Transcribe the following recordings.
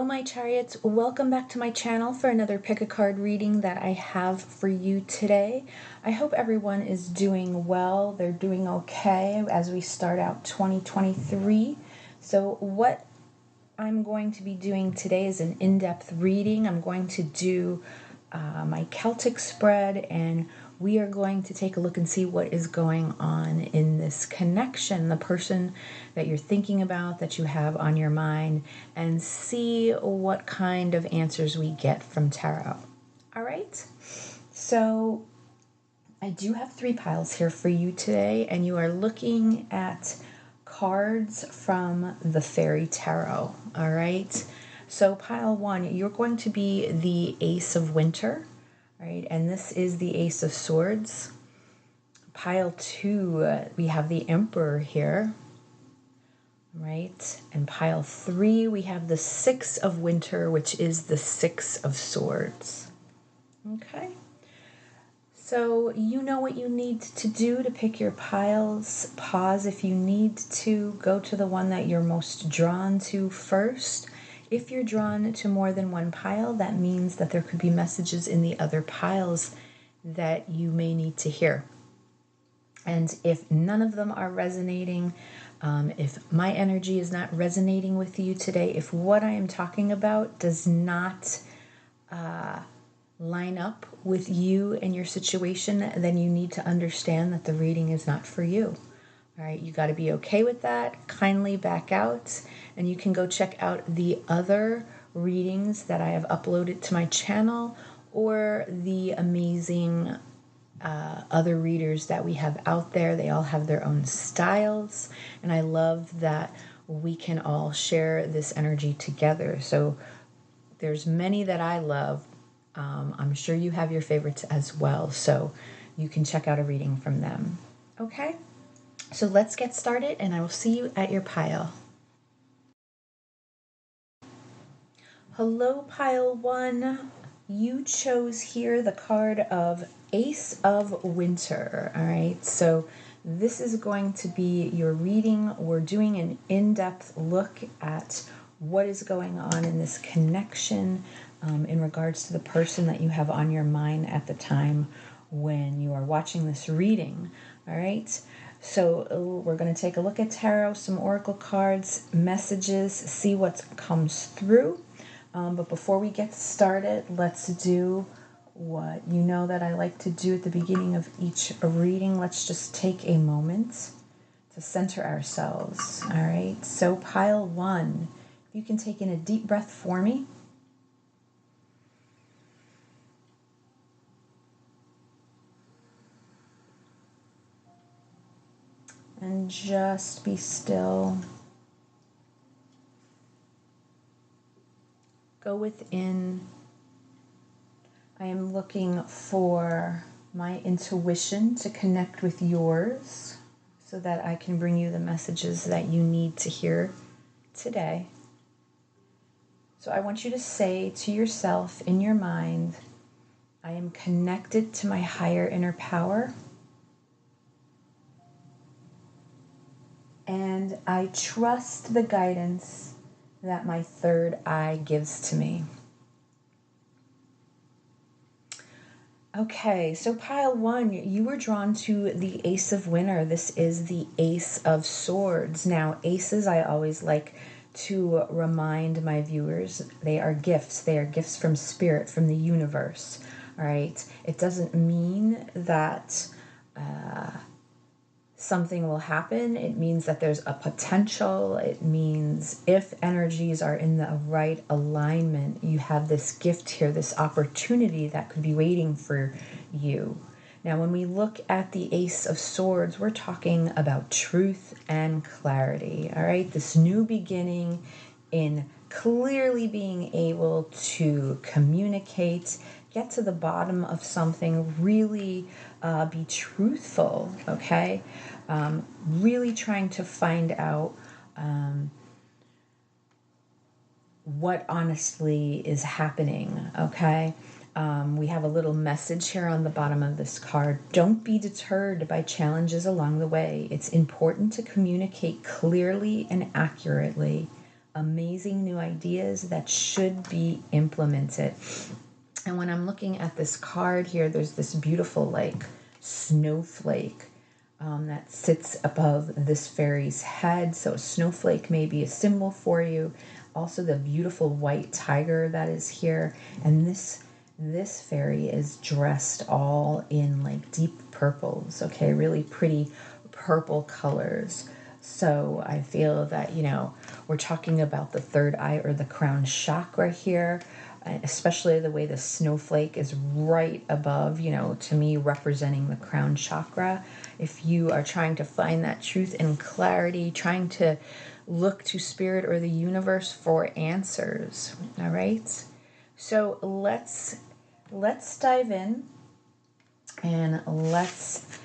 my chariots. Welcome back to my channel for another pick a card reading that I have for you today. I hope everyone is doing well. They're doing okay as we start out 2023. So what I'm going to be doing today is an in-depth reading. I'm going to do my Celtic spread, and we are going to take a look and see what is going on in this connection, the person that you're thinking about, that you have on your mind, and see what kind of answers we get from tarot. All right? So I do have 3 piles here for you today, and you are looking at cards from the Fairy Tarot. All right? So pile 1, you're going to be the Ace of Winter, right? And this is the Ace of Swords. Pile 2, we have the Emperor here, right? And pile 3, we have the Six of Winter, which is the Six of Swords. Okay. So you know what you need to do to pick your piles. Pause if you need to. Go to the one that you're most drawn to first. If you're drawn to more than one pile, that means that there could be messages in the other piles that you may need to hear. And if none of them are resonating, if my energy is not resonating with you today, if what I am talking about does not line up with you and your situation, then you need to understand that the reading is not for you. All right, you got to be okay with that. Kindly back out, and you can go check out the other readings that I have uploaded to my channel, or the amazing other readers that we have out there. They all have their own styles, and I love that we can all share this energy together. So there's many that I love. I'm sure you have your favorites as well, so you can check out a reading from them. Okay? So let's get started, and I will see you at your pile. Hello, pile 1. You chose here the card of Ace of Winter. All right, so this is going to be your reading. We're doing an in-depth look at what is going on in this connection in regards to the person that you have on your mind at the time when you are watching this reading. All right. So we're going to take a look at tarot, some oracle cards, messages, see what comes through. But before we get started, let's do what you know that I like to do at the beginning of each reading. Let's just take a moment to center ourselves. All right. So pile 1, if you can take in a deep breath for me. And just be still. Go within. I am looking for my intuition to connect with yours so that I can bring you the messages that you need to hear today. So I want you to say to yourself in your mind, I am connected to my higher inner power. And I trust the guidance that my third eye gives to me. Okay, so pile 1, you were drawn to the Ace of Winter. This is the Ace of Swords. Now, aces, I always like to remind my viewers, they are gifts. They are gifts from spirit, from the universe. All right, it doesn't mean that something will happen. It means that there's a potential. It means if energies are in the right alignment, you have this gift here, this opportunity that could be waiting for you. Now, when we look at the Ace of Swords, we're talking about truth and clarity. All right, this new beginning in clearly being able to communicate, get to the bottom of something, really be truthful, okay? Really trying to find out what honestly is happening, okay? We have a little message here on the bottom of this card. Don't be deterred by challenges along the way. It's important to communicate clearly and accurately. amazing new ideas that should be implemented. And when I'm looking at this card here, there's this beautiful like snowflake that sits above this fairy's head. So a snowflake may be a symbol for you. Also the beautiful white tiger that is here. And this fairy is dressed all in like deep purples, okay, really pretty purple colors. So I feel that, we're talking about the third eye or the crown chakra here, especially the way the snowflake is right above, to me representing the crown chakra. If you are trying to find that truth and clarity, trying to look to spirit or the universe for answers, all right? So let's dive in and let's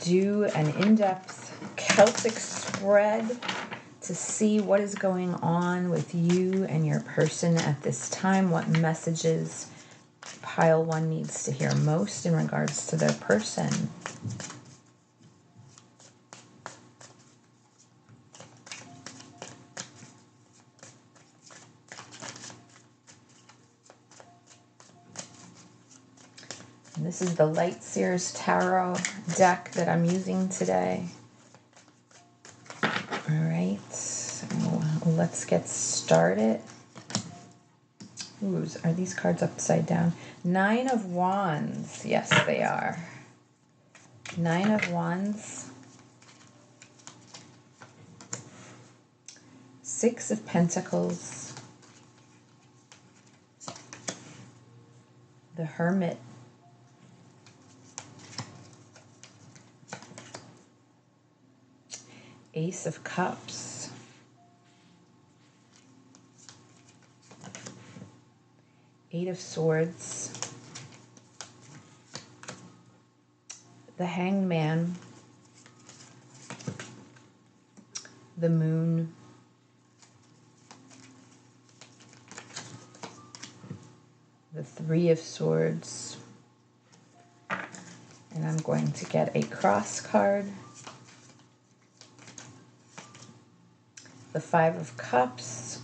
do an in-depth Celtic spread to see what is going on with you and your person at this time, what messages pile 1 needs to hear most in regards to their person. And this is the Light Seers Tarot deck that I'm using today. All right, so let's get started. Ooh, are these cards upside down? 9 of Wands. Yes, they are. 9 of Wands. 6 of Pentacles. The Hermit. Ace of Cups. Eight of Swords. The Hanged Man. The Moon. The Three of Swords. And I'm going to get a cross card. The Five of Cups.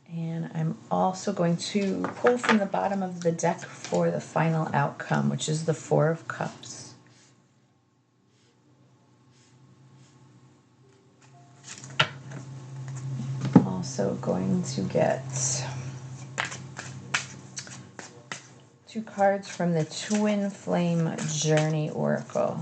And I'm also going to pull from the bottom of the deck for the final outcome, which is the Four of Cups. Also going to get 2 cards from the Twin Flame Journey Oracle.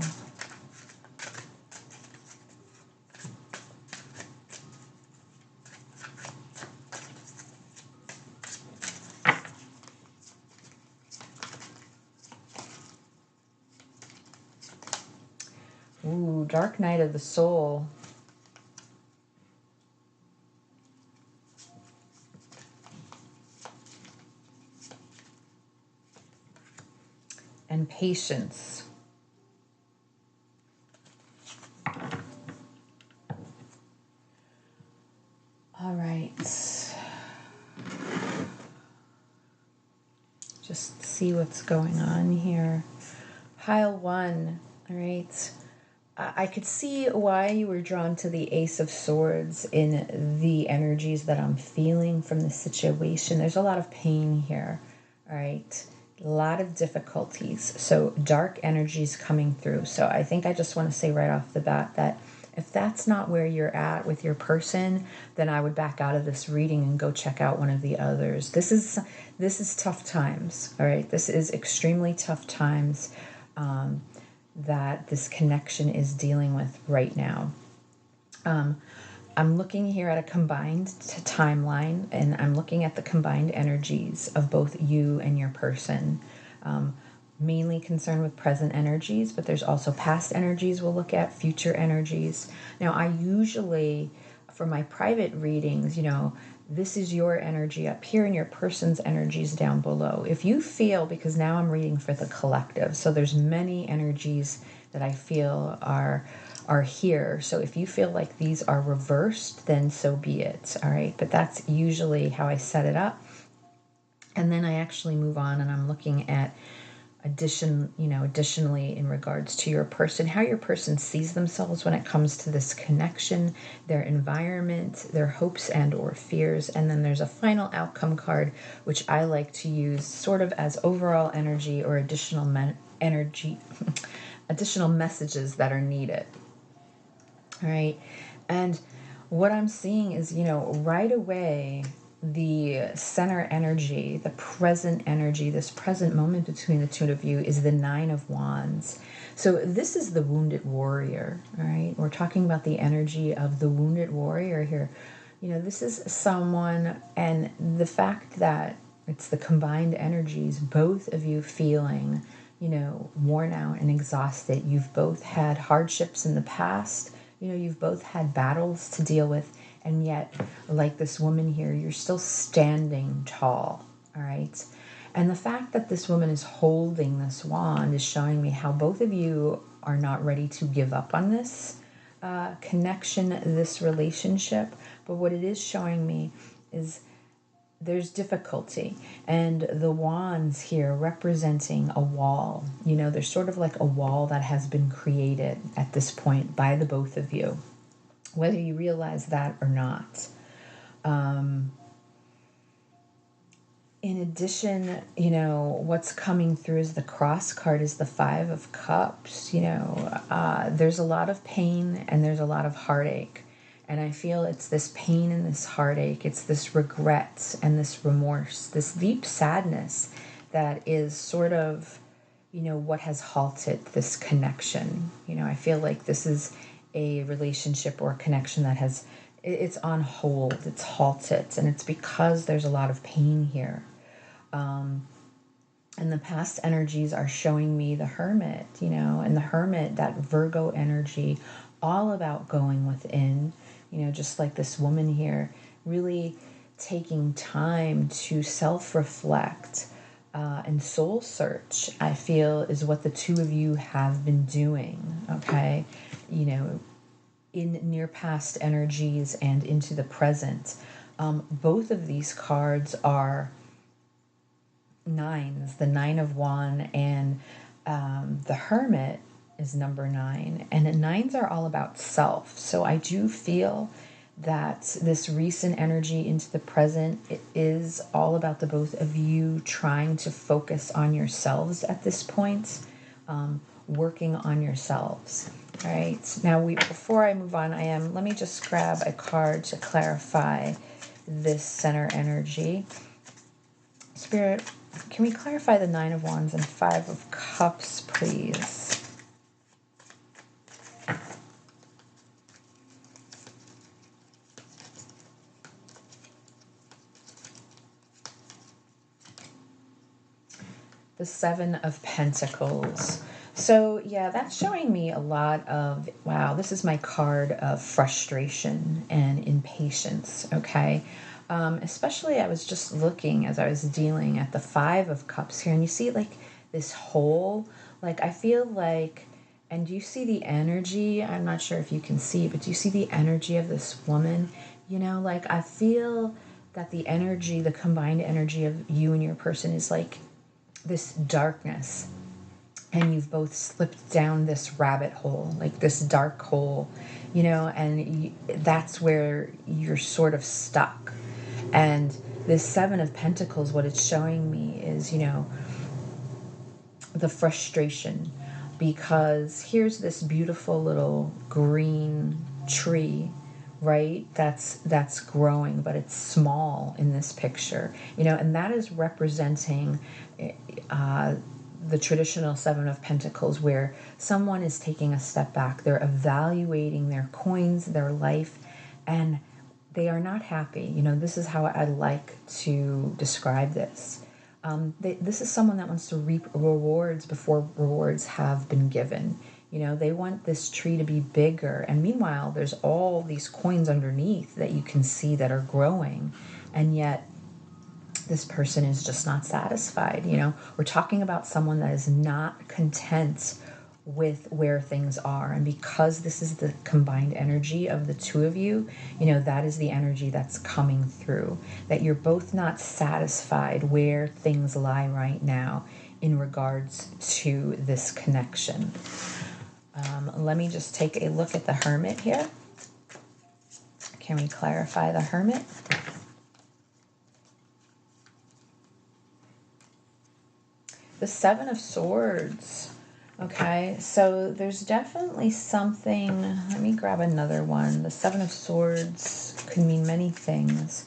Ooh, Dark Night of the Soul. And Patience. All right. Just see what's going on here. Pile 1. All right. I could see why you were drawn to the Ace of Swords in the energies that I'm feeling from the situation. There's a lot of pain here, all right? A lot of difficulties. So dark energies coming through. So I think I just want to say right off the bat that if that's not where you're at with your person, then I would back out of this reading and go check out one of the others. This is tough times, all right? This is extremely tough times. That this connection is dealing with right now. I'm looking here at a combined timeline, and I'm looking at the combined energies of both you and your person. Mainly concerned with present energies, but there's also past energies we'll look at, future energies. Now, I usually, for my private readings, this is your energy up here and your person's energies down below. If you feel, because now I'm reading for the collective, so there's many energies that I feel are here. So if you feel like these are reversed, then so be it, all right? But that's usually how I set it up. And then I actually move on and I'm looking at Additionally, in regards to your person, how your person sees themselves when it comes to this connection, their environment, their hopes and or fears. And then there's a final outcome card, which I like to use sort of as overall energy or additional additional messages that are needed. All right. And what I'm seeing is, right away, the center energy, the present energy, this present moment between the two of you is the Nine of Wands. So this is the wounded warrior, all right? We're talking about the energy of the wounded warrior here. This is someone, and the fact that it's the combined energies, both of you feeling, worn out and exhausted. You've both had hardships in the past. You've both had battles to deal with. And yet, like this woman here, you're still standing tall, all right? And the fact that this woman is holding this wand is showing me how both of you are not ready to give up on this connection, this relationship. But what it is showing me is there's difficulty. And the wands here representing a wall. There's sort of like a wall that has been created at this point by the both of you, whether you realize that or not. In addition, what's coming through as the cross card is the Five of Cups. There's a lot of pain and there's a lot of heartache. And I feel it's this pain and this heartache, it's this regret and this remorse, this deep sadness that is sort of, what has halted this connection. I feel like this is a relationship or a connection that it's on hold, it's halted, and it's because there's a lot of pain here. And the past energies are showing me the Hermit, and the Hermit, that Virgo energy, all about going within, just like this woman here, really taking time to self-reflect and soul search, I feel, is what the two of you have been doing, okay? In near past energies and into the present. Both of these cards are nines, the Nine of Wands, and the Hermit is number 9. And the nines are all about self. So I do feel that this recent energy into the present, it is all about the both of you trying to focus on yourselves at this point, working on yourselves. All right. Now, before I move on, let me just grab a card to clarify this center energy. Spirit, can we clarify the Nine of Wands and Five of Cups, please? The Seven of Pentacles. So, yeah, that's showing me a lot of, wow, this is my card of frustration and impatience, okay? Especially I was just looking as I was dealing at the Five of Cups here, and you see like this hole, like I feel like, and do you see the energy? I'm not sure if you can see, but do you see the energy of this woman? Like I feel that the energy, the combined energy of you and your person is like this darkness, and you've both slipped down this rabbit hole, like this dark hole, and that's where you're sort of stuck. And this Seven of Pentacles, what it's showing me is, the frustration, because here's this beautiful little green tree, right? That's growing, but it's small in this picture, and that is representing the traditional Seven of Pentacles, where someone is taking a step back. They're evaluating their coins, their life, and they are not happy. This is how I like to describe this. This is someone that wants to reap rewards before rewards have been given. They want this tree to be bigger. And meanwhile, there's all these coins underneath that you can see that are growing. And yet, this person is just not satisfied. We're talking about someone that is not content with where things are. And because this is the combined energy of the two of you, that is the energy that's coming through, that you're both not satisfied where things lie right now in regards to this connection. Let me just take a look at the Hermit here. Can we clarify the Hermit? The Seven of Swords. Okay, so there's definitely something. Let me grab another one. The Seven of Swords could mean many things.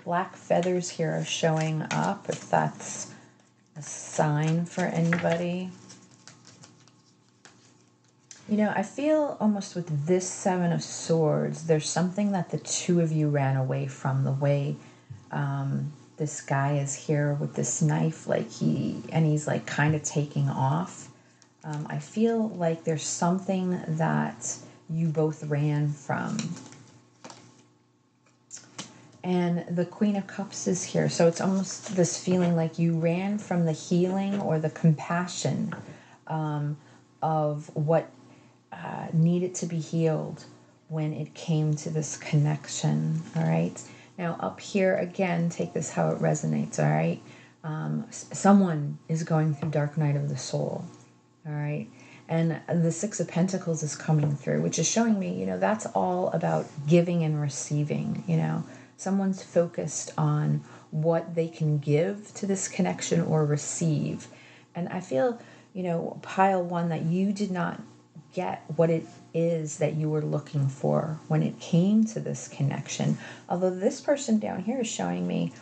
Black feathers here are showing up, if that's a sign for anybody. You know, I feel almost with this Seven of Swords, there's something that the two of you ran away from. The way this guy is here with this knife, like he's like kind of taking off. I feel like there's something that you both ran from. And the Queen of Cups is here. So it's almost this feeling like you ran from the healing or the compassion of what needed to be healed when it came to this connection. All right. Now up here, again, take this how it resonates. All right. Someone is going through dark night of the soul. All right. And the Six of Pentacles is coming through, which is showing me, you know, that's all about giving and receiving. You know, someone's focused on what they can give to this connection or receive. And I feel, you know, pile one, that you did not get what it is that you were looking for when it came to this connection. Although this person down here is showing me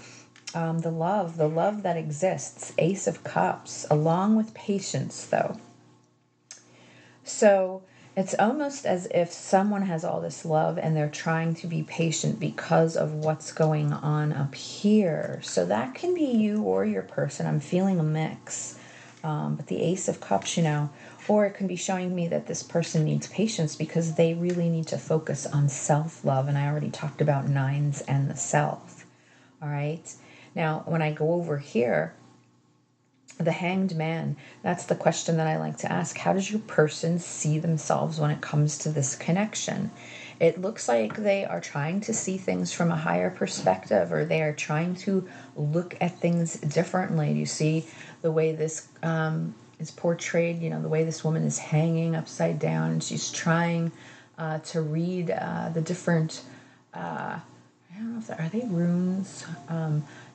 the love that exists. Ace of Cups, along with patience, though. So it's almost as if someone has all this love and they're trying to be patient because of what's going on up here. So that can be you or your person. I'm feeling a mix. But the Ace of Cups, you know, or it can be showing me that this person needs patience because they really need to focus on self-love. And I already talked about nines and the self. All right. Now, when I go over here, the Hanged Man, that's the question that I like to ask. How does your person see themselves when it comes to this connection? It looks like they are trying to see things from a higher perspective, or they are trying to look at things differently. You see the way this is portrayed, you know, the way this woman is hanging upside down, and she's trying to read the different, I don't know if are they runes?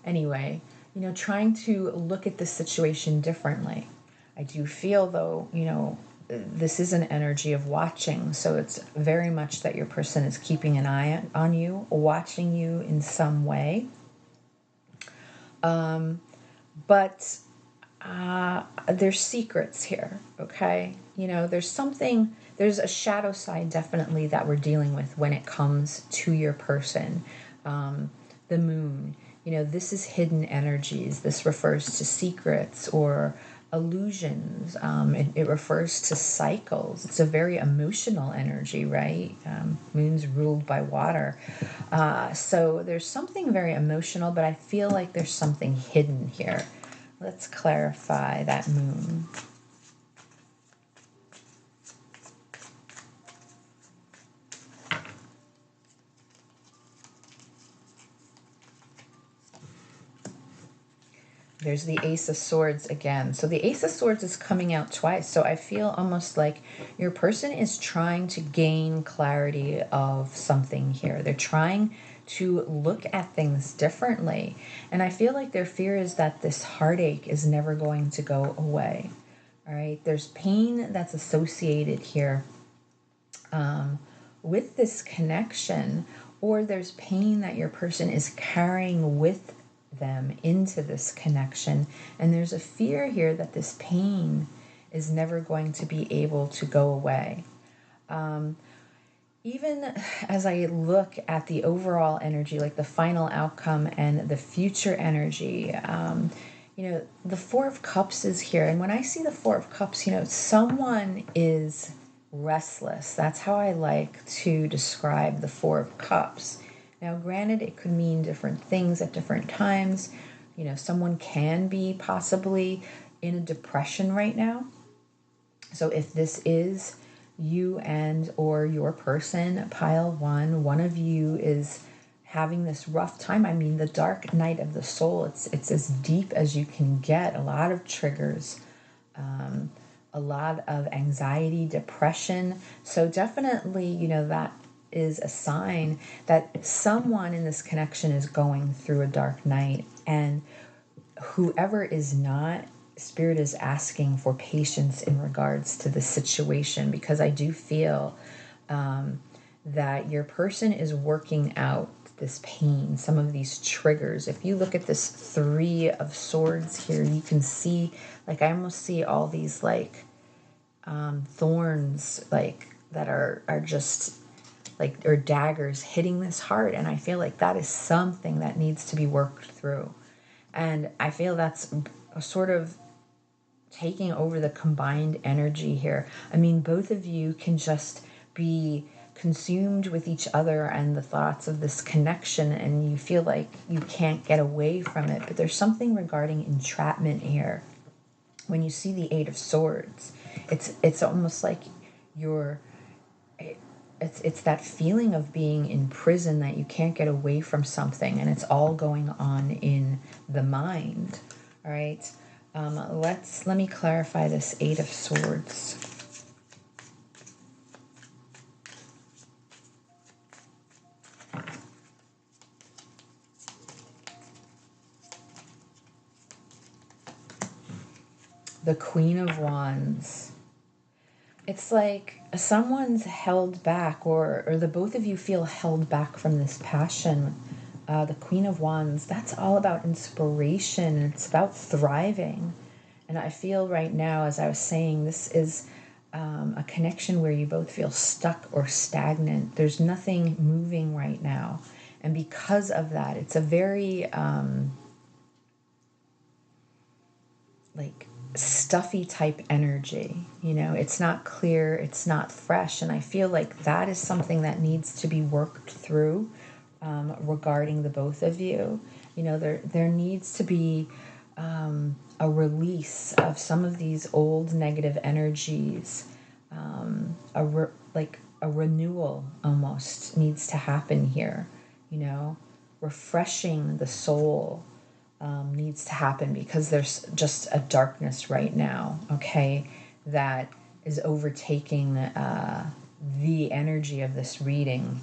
Anyway, you know, trying to look at the situation differently. I do feel, though, you know, this is an energy of watching. So it's very much that your person is keeping an eye on you, watching you in some way. But there's secrets here, okay? You know, there's a shadow side definitely that we're dealing with when it comes to your person. The moon. You know, this is hidden energies. This refers to secrets or illusions. It refers to cycles. It's a very emotional energy, right? Moon's ruled by water. So there's something very emotional, but I feel like there's something hidden here. Let's clarify that moon. There's the Ace of Swords again. So the Ace of Swords is coming out twice. So I feel almost like your person is trying to gain clarity of something here. They're trying to look at things differently. And I feel like their fear is that this heartache is never going to go away. All right. There's pain that's associated here with this connection, or there's pain that your person is carrying with them into this connection, and there's a fear here that this pain is never going to be able to go away. Even as I look at the overall energy, like the final outcome and the future energy, you know, the Four of Cups is here, and when I see the Four of Cups, you know, someone is restless. That's how I like to describe the Four of Cups. Now, granted, it could mean different things at different times. You know, someone can be possibly in a depression right now. So if this is you and or your person, pile one of you is having this rough time. I mean, the dark night of the soul, it's as deep as you can get. A lot of triggers, a lot of anxiety, depression. So definitely, you know, that is a sign that someone in this connection is going through a dark night. And whoever is not, Spirit is asking for patience in regards to the situation, because I do feel that your person is working out this pain, some of these triggers. If you look at this Three of Swords here, you can see, like, I almost see all these like thorns, like that are just like, or daggers hitting this heart. And I feel like that is something that needs to be worked through. And I feel that's a sort of taking over the combined energy here. I mean, both of you can just be consumed with each other and the thoughts of this connection, and you feel like you can't get away from it. But there's something regarding entrapment here. When you see the Eight of Swords, it's almost like it's that feeling of being in prison, that you can't get away from something, and it's all going on in the mind. All right. Let me clarify this Eight of Swords. The Queen of Wands. It's like someone's held back, or the both of you feel held back from this passion. The Queen of Wands, that's all about inspiration. It's about thriving. And I feel right now, as I was saying, this is a connection where you both feel stuck or stagnant. There's nothing moving right now. And because of that, it's a very like stuffy type energy. You know, it's not clear, it's not fresh. And I feel like that is something that needs to be worked through regarding the both of you. You know, there needs to be a release of some of these old negative energies. A renewal almost needs to happen here. You know, refreshing the soul needs to happen, because there's just a darkness right now, okay, that is overtaking the energy of this reading.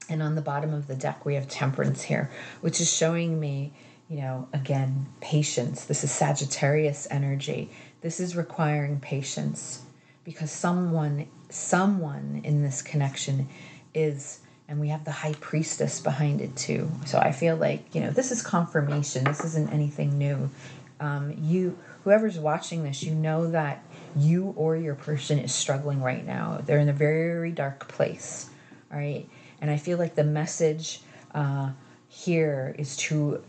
And on the bottom of the deck, we have Temperance here, which is showing me, you know, again, patience. This is Sagittarius energy. This is requiring patience, because someone in this connection is, and we have the High Priestess behind it too. So I feel like, you know, this is confirmation. This isn't anything new. Whoever's watching this, you know that you or your person is struggling right now. They're in a very, very dark place. All right. And I feel like the message here is to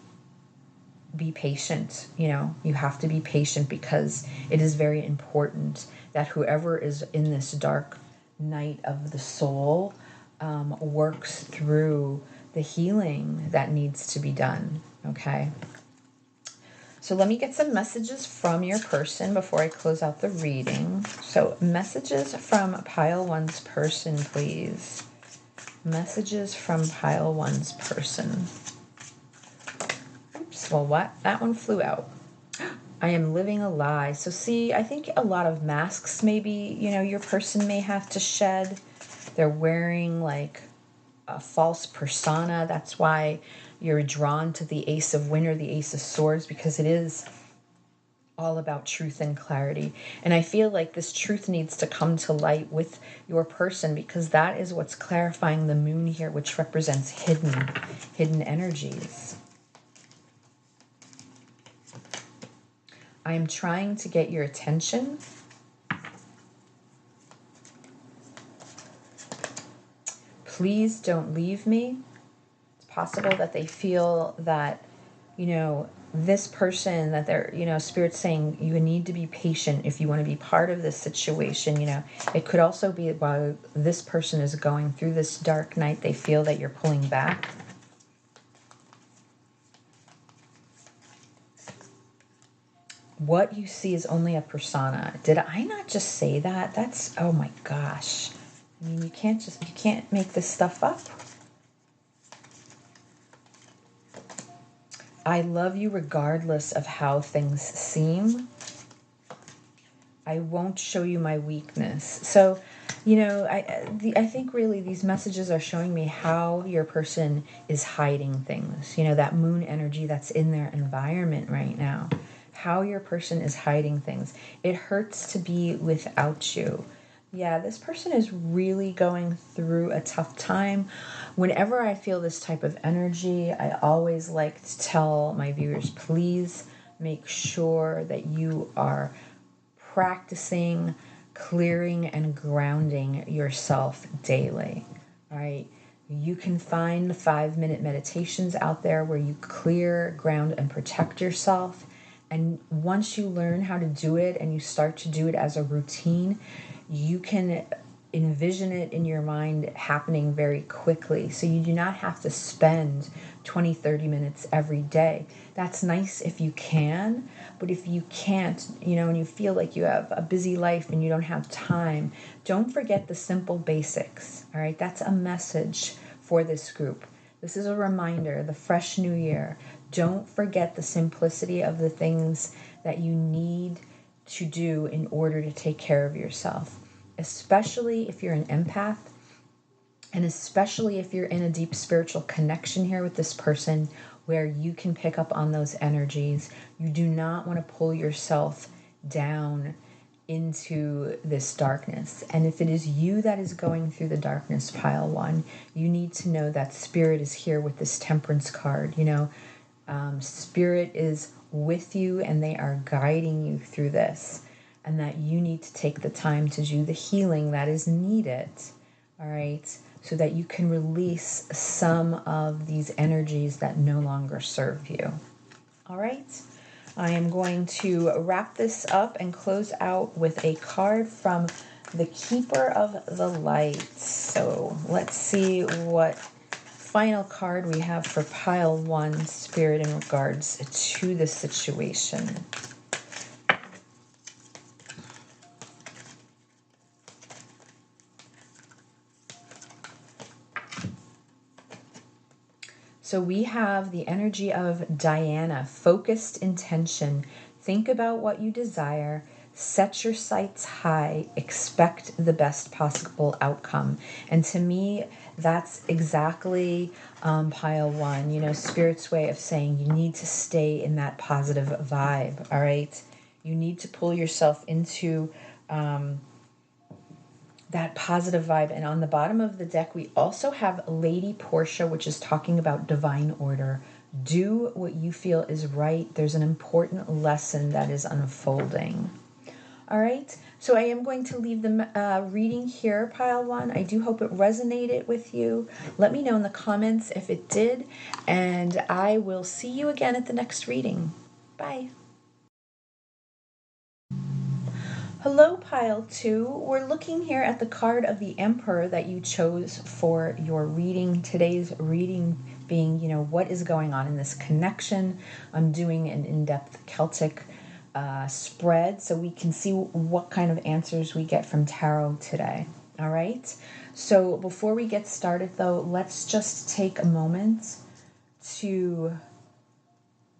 be patient. You know, you have to be patient, because it is very important that whoever is in this dark night of the soul works through the healing that needs to be done. Okay. So let me get some messages from your person before I close out the reading. So messages from pile one's person, please. Messages from pile one's person. Oops, well, what? That one flew out. I am living a lie. So see, I think a lot of masks maybe, you know, your person may have to shed. They're wearing like a false persona. That's why you're drawn to the Ace of Winter, the Ace of Swords, because it is all about truth and clarity. And I feel like this truth needs to come to light with your person, because that is what's clarifying the moon here, which represents hidden energies. I am trying to get your attention. Please don't leave me. It's possible that they feel that, you know, this person, that they're, you know, Spirit's saying you need to be patient if you want to be part of this situation. You know, it could also be while this person is going through this dark night, they feel that you're pulling back. What you see is only a persona. Did I not just say that? That's, oh my gosh. I mean, you can't make this stuff up. I love you regardless of how things seem. I won't show you my weakness. So, I think really these messages are showing me how your person is hiding things. That moon energy that's in their environment right now. How your person is hiding things. It hurts to be without you. Yeah, this person is really going through a tough time. Whenever I feel this type of energy, I always like to tell my viewers, please make sure that you are practicing clearing and grounding yourself daily. All right. You can find 5-minute meditations out there where you clear, ground, and protect yourself. And once you learn how to do it and you start to do it as a routine, you can envision it in your mind happening very quickly. So you do not have to spend 20, 30 minutes every day. That's nice if you can, but if you can't, and you feel like you have a busy life and you don't have time, don't forget the simple basics. All right, that's a message for this group. This is a reminder, the fresh new year. Don't forget the simplicity of the things that you need to do in order to take care of yourself, especially if you're an empath, and especially if you're in a deep spiritual connection here with this person where you can pick up on those energies. You do not want to pull yourself down into this darkness. And if it is you that is going through the darkness, pile one, you need to know that spirit is here with this temperance card. Spirit is with you and they are guiding you through this, and that you need to take the time to do the healing that is needed. All right. So that you can release some of these energies that no longer serve you. All right. I am going to wrap this up and close out with a card from the Keeper of the Light. So let's see what final card we have for pile one, Spirit, in regards to the situation. So we have the energy of Diana, focused intention. Think about what you desire. Set your sights high. Expect the best possible outcome. And to me, that's exactly pile one. Spirit's way of saying you need to stay in that positive vibe. All right. You need to pull yourself into that positive vibe. And on the bottom of the deck, we also have Lady Portia, which is talking about divine order. Do what you feel is right. There's an important lesson that is unfolding. All right. So I am going to leave the reading here, pile one. I do hope it resonated with you. Let me know in the comments if it did. And I will see you again at the next reading. Bye. Hello, pile two. We're looking here at the card of the Emperor that you chose for your reading. Today's reading being, what is going on in this connection. I'm doing an in-depth Celtic spread so we can see what kind of answers we get from tarot today. All right. So before we get started, though, let's just take a moment to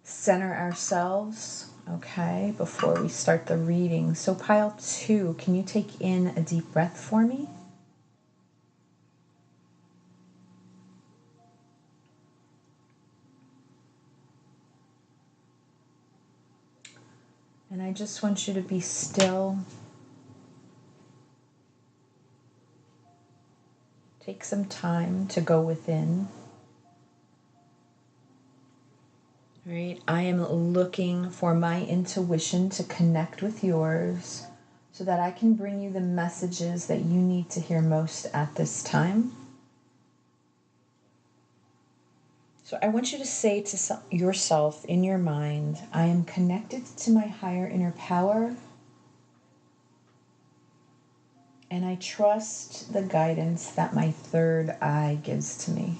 center ourselves. Okay, before we start the reading. So pile two, can you take in a deep breath for me? And I just want you to be still. Take some time to go within. All right, I am looking for my intuition to connect with yours so that I can bring you the messages that you need to hear most at this time. So I want you to say to yourself in your mind, I am connected to my higher inner power, and I trust the guidance that my third eye gives to me.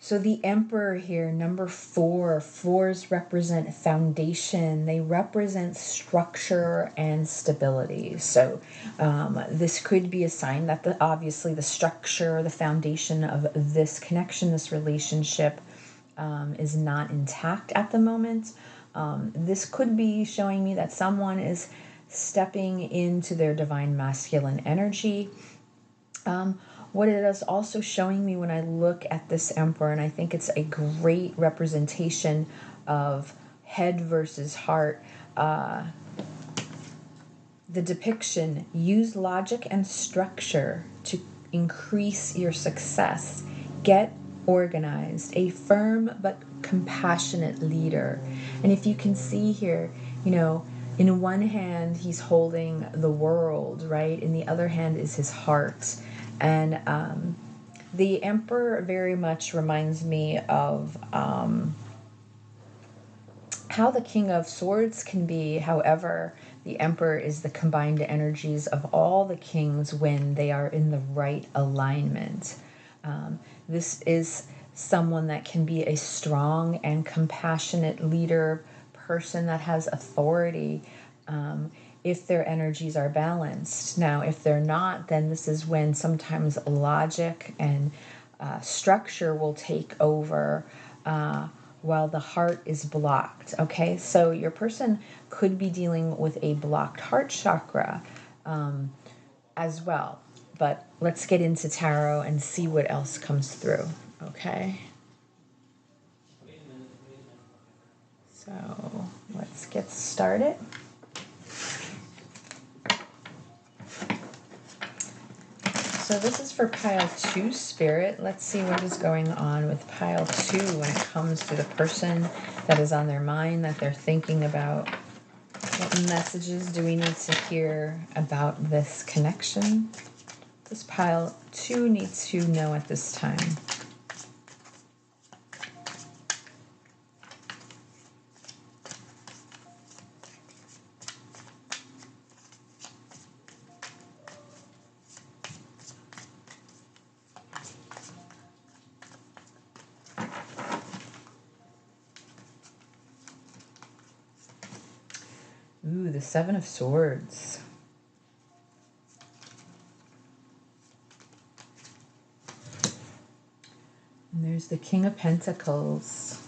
So the Emperor here, number 4. Fours represent foundation. They represent structure and stability. So this could be a sign that obviously the structure, the foundation of this connection, this relationship is not intact at the moment. This could be showing me that someone is stepping into their divine masculine energy. What it is also showing me when I look at this Emperor, and I think it's a great representation of head versus heart, the depiction: use logic and structure to increase your success. Get organized, a firm but compassionate leader. And if you can see here, in one hand he's holding the world, right? In the other hand is his heart. And the Emperor very much reminds me of how the King of Swords can be. However, the Emperor is the combined energies of all the kings when they are in the right alignment. This is someone that can be a strong and compassionate leader, person that has authority, if their energies are balanced. Now, if they're not, then this is when sometimes logic and structure will take over while the heart is blocked. Okay, so your person could be dealing with a blocked heart chakra as well. But let's get into tarot and see what else comes through. Okay, so let's get started. So this is for pile 2, Spirit. Let's see what is going on with pile 2 when it comes to the person that is on their mind, that they're thinking about. What messages do we need to hear about this connection? This pile 2 needs to know at this time. Ooh, the 7 of Swords. And there's the King of Pentacles.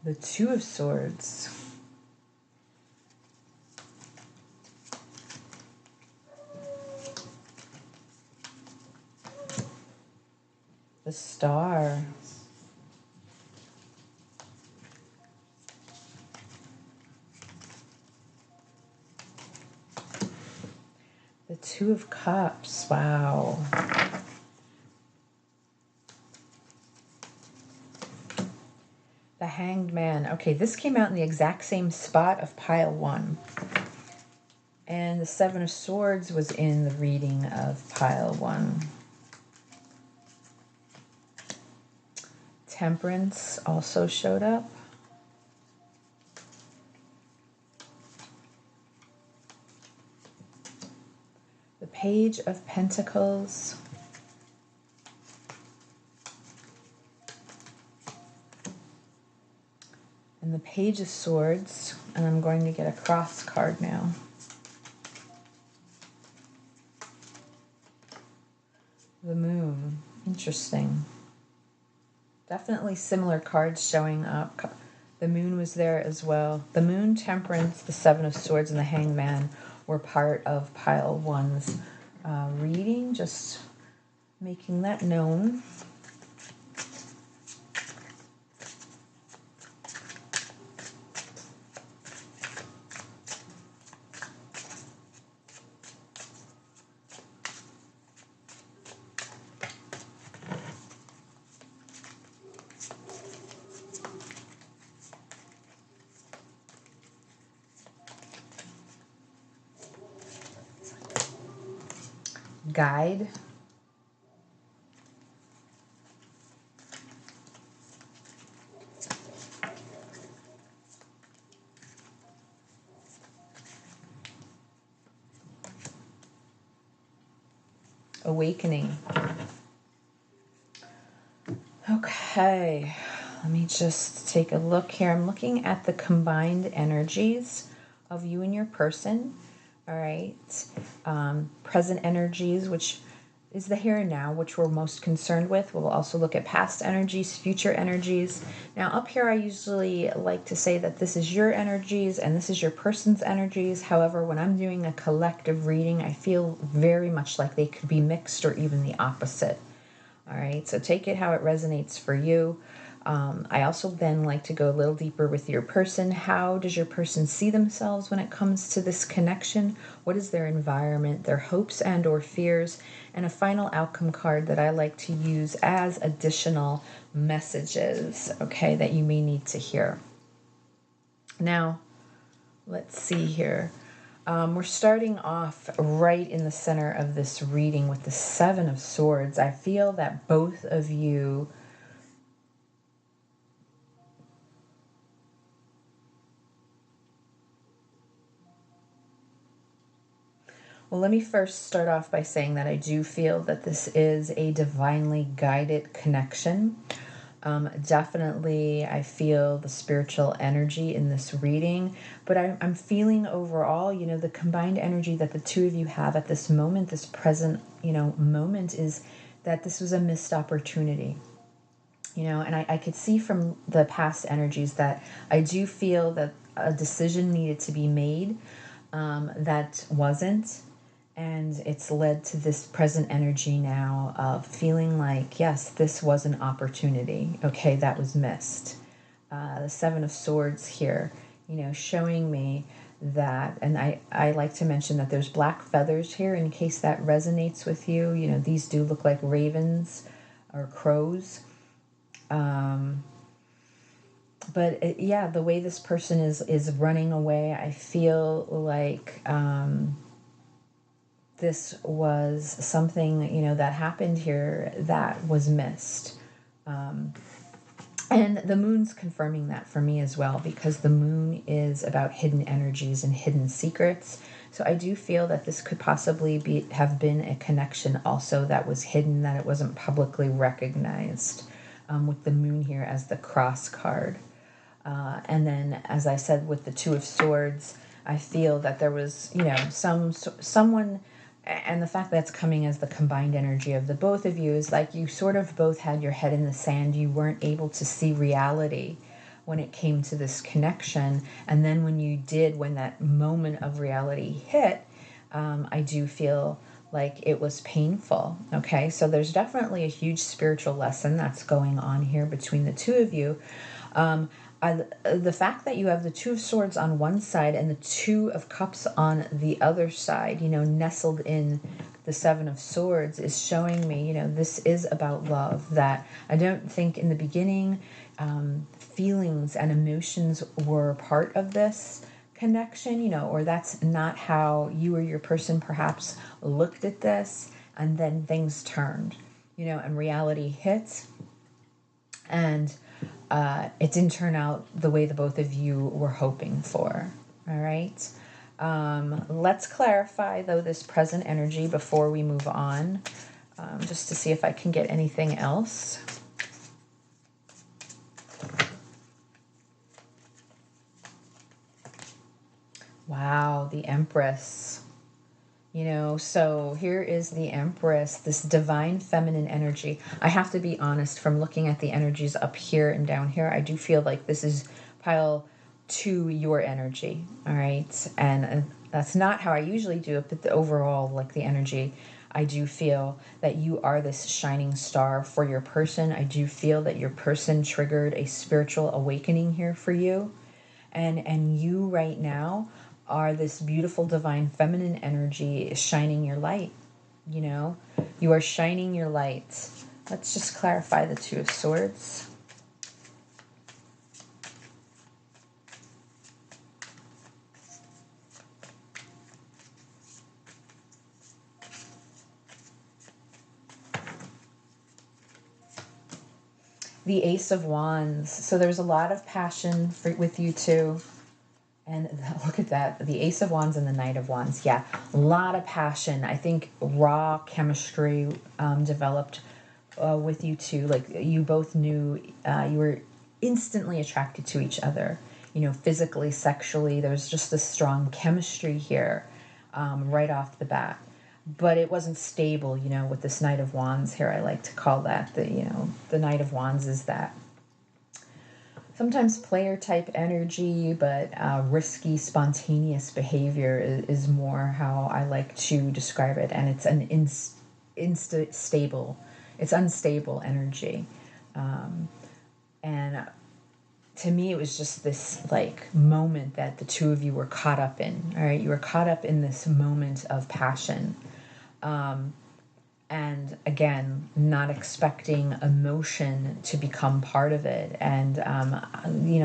The 2 of Swords. The Star. The 2 of Cups. Wow. The Hanged Man. Okay, this came out in the exact same spot of pile 1. And the 7 of Swords was in the reading of pile 1. Temperance also showed up. The Page of Pentacles. And the Page of Swords. And I'm going to get a cross card now. The Moon. Interesting. Definitely similar cards showing up. The Moon was there as well. The Moon, Temperance, the 7 of Swords, and the Hanged Man were part of pile 1's reading. Just making that known. Guide. awakening. Okay, let me just take a look here. I'm looking at the combined energies of you and your person. All right. Present energies, which is the here and now, which we're most concerned with. We'll also look at past energies, future energies. Now, up here, I usually like to say that this is your energies and this is your person's energies. However, when I'm doing a collective reading, I feel very much like they could be mixed or even the opposite. All right, so take it how it resonates for you. I also then like to go a little deeper with your person. How does your person see themselves when it comes to this connection? What is their environment, their hopes and or fears? And a final outcome card that I like to use as additional messages, okay, that you may need to hear. Now, let's see here. We're starting off right in the center of this reading with the Seven of Swords. I feel that both of you Well, let me first start off by saying that I do feel that this is a divinely guided connection. Definitely, I feel the spiritual energy in this reading, but I'm feeling overall, the combined energy that the two of you have at this moment, this present, moment, is that this was a missed opportunity. And I could see from the past energies that I do feel that a decision needed to be made that wasn't. And it's led to this present energy now of feeling like, yes, this was an opportunity. Okay, that was missed. The Seven of Swords here, showing me that, and I like to mention that there's black feathers here in case that resonates with you. These do look like ravens or crows. But the way this person is running away, I feel like this was something, that happened here that was missed. And the moon's confirming that for me as well, because the moon is about hidden energies and hidden secrets. So I do feel that this could possibly have been a connection also that was hidden, that it wasn't publicly recognized, with the moon here as the cross card. And then, as I said, with the Two of Swords, I feel that there was, someone, and the fact that it's coming as the combined energy of the both of you is like you sort of both had your head in the sand. You weren't able to see reality when it came to this connection. And then when that moment of reality hit, I do feel like it was painful. Okay, so there's definitely a huge spiritual lesson that's going on here between the two of you. The fact that you have the Two of Swords on one side and the Two of Cups on the other side, nestled in the Seven of Swords, is showing me, this is about love. That I don't think in the beginning feelings and emotions were part of this connection, or that's not how you or your person perhaps looked at this, and then things turned, and reality hits, and it didn't turn out the way the both of you were hoping for. All right. Let's clarify, though, this present energy before we move on, just to see if I can get anything else. Wow, the Empress. So here is the Empress, this divine feminine energy. I have to be honest, from looking at the energies up here and down here, I do feel like this is pile 2 your energy, all right? And that's not how I usually do it, but the overall, like the energy, I do feel that you are this shining star for your person. I do feel that your person triggered a spiritual awakening here for you. And you right now are this beautiful divine feminine energy shining your light. You are shining your light. Let's just clarify the Two of Swords. The Ace of Wands. So there's a lot of passion with you two. And look at that, the Ace of Wands and the Knight of Wands. Yeah, a lot of passion. I think raw chemistry developed with you two. Like you both knew you were instantly attracted to each other. Physically, sexually, there's just this strong chemistry here right off the bat. But it wasn't stable, with this Knight of Wands here. I like to call that the Knight of Wands is that sometimes player type energy, but risky, spontaneous behavior is more how I like to describe it. And it's an it's unstable energy. And to me, it was just this like moment that the two of you were caught up in. All right, you were caught up in this moment of passion. And again, not expecting emotion to become part of it. And,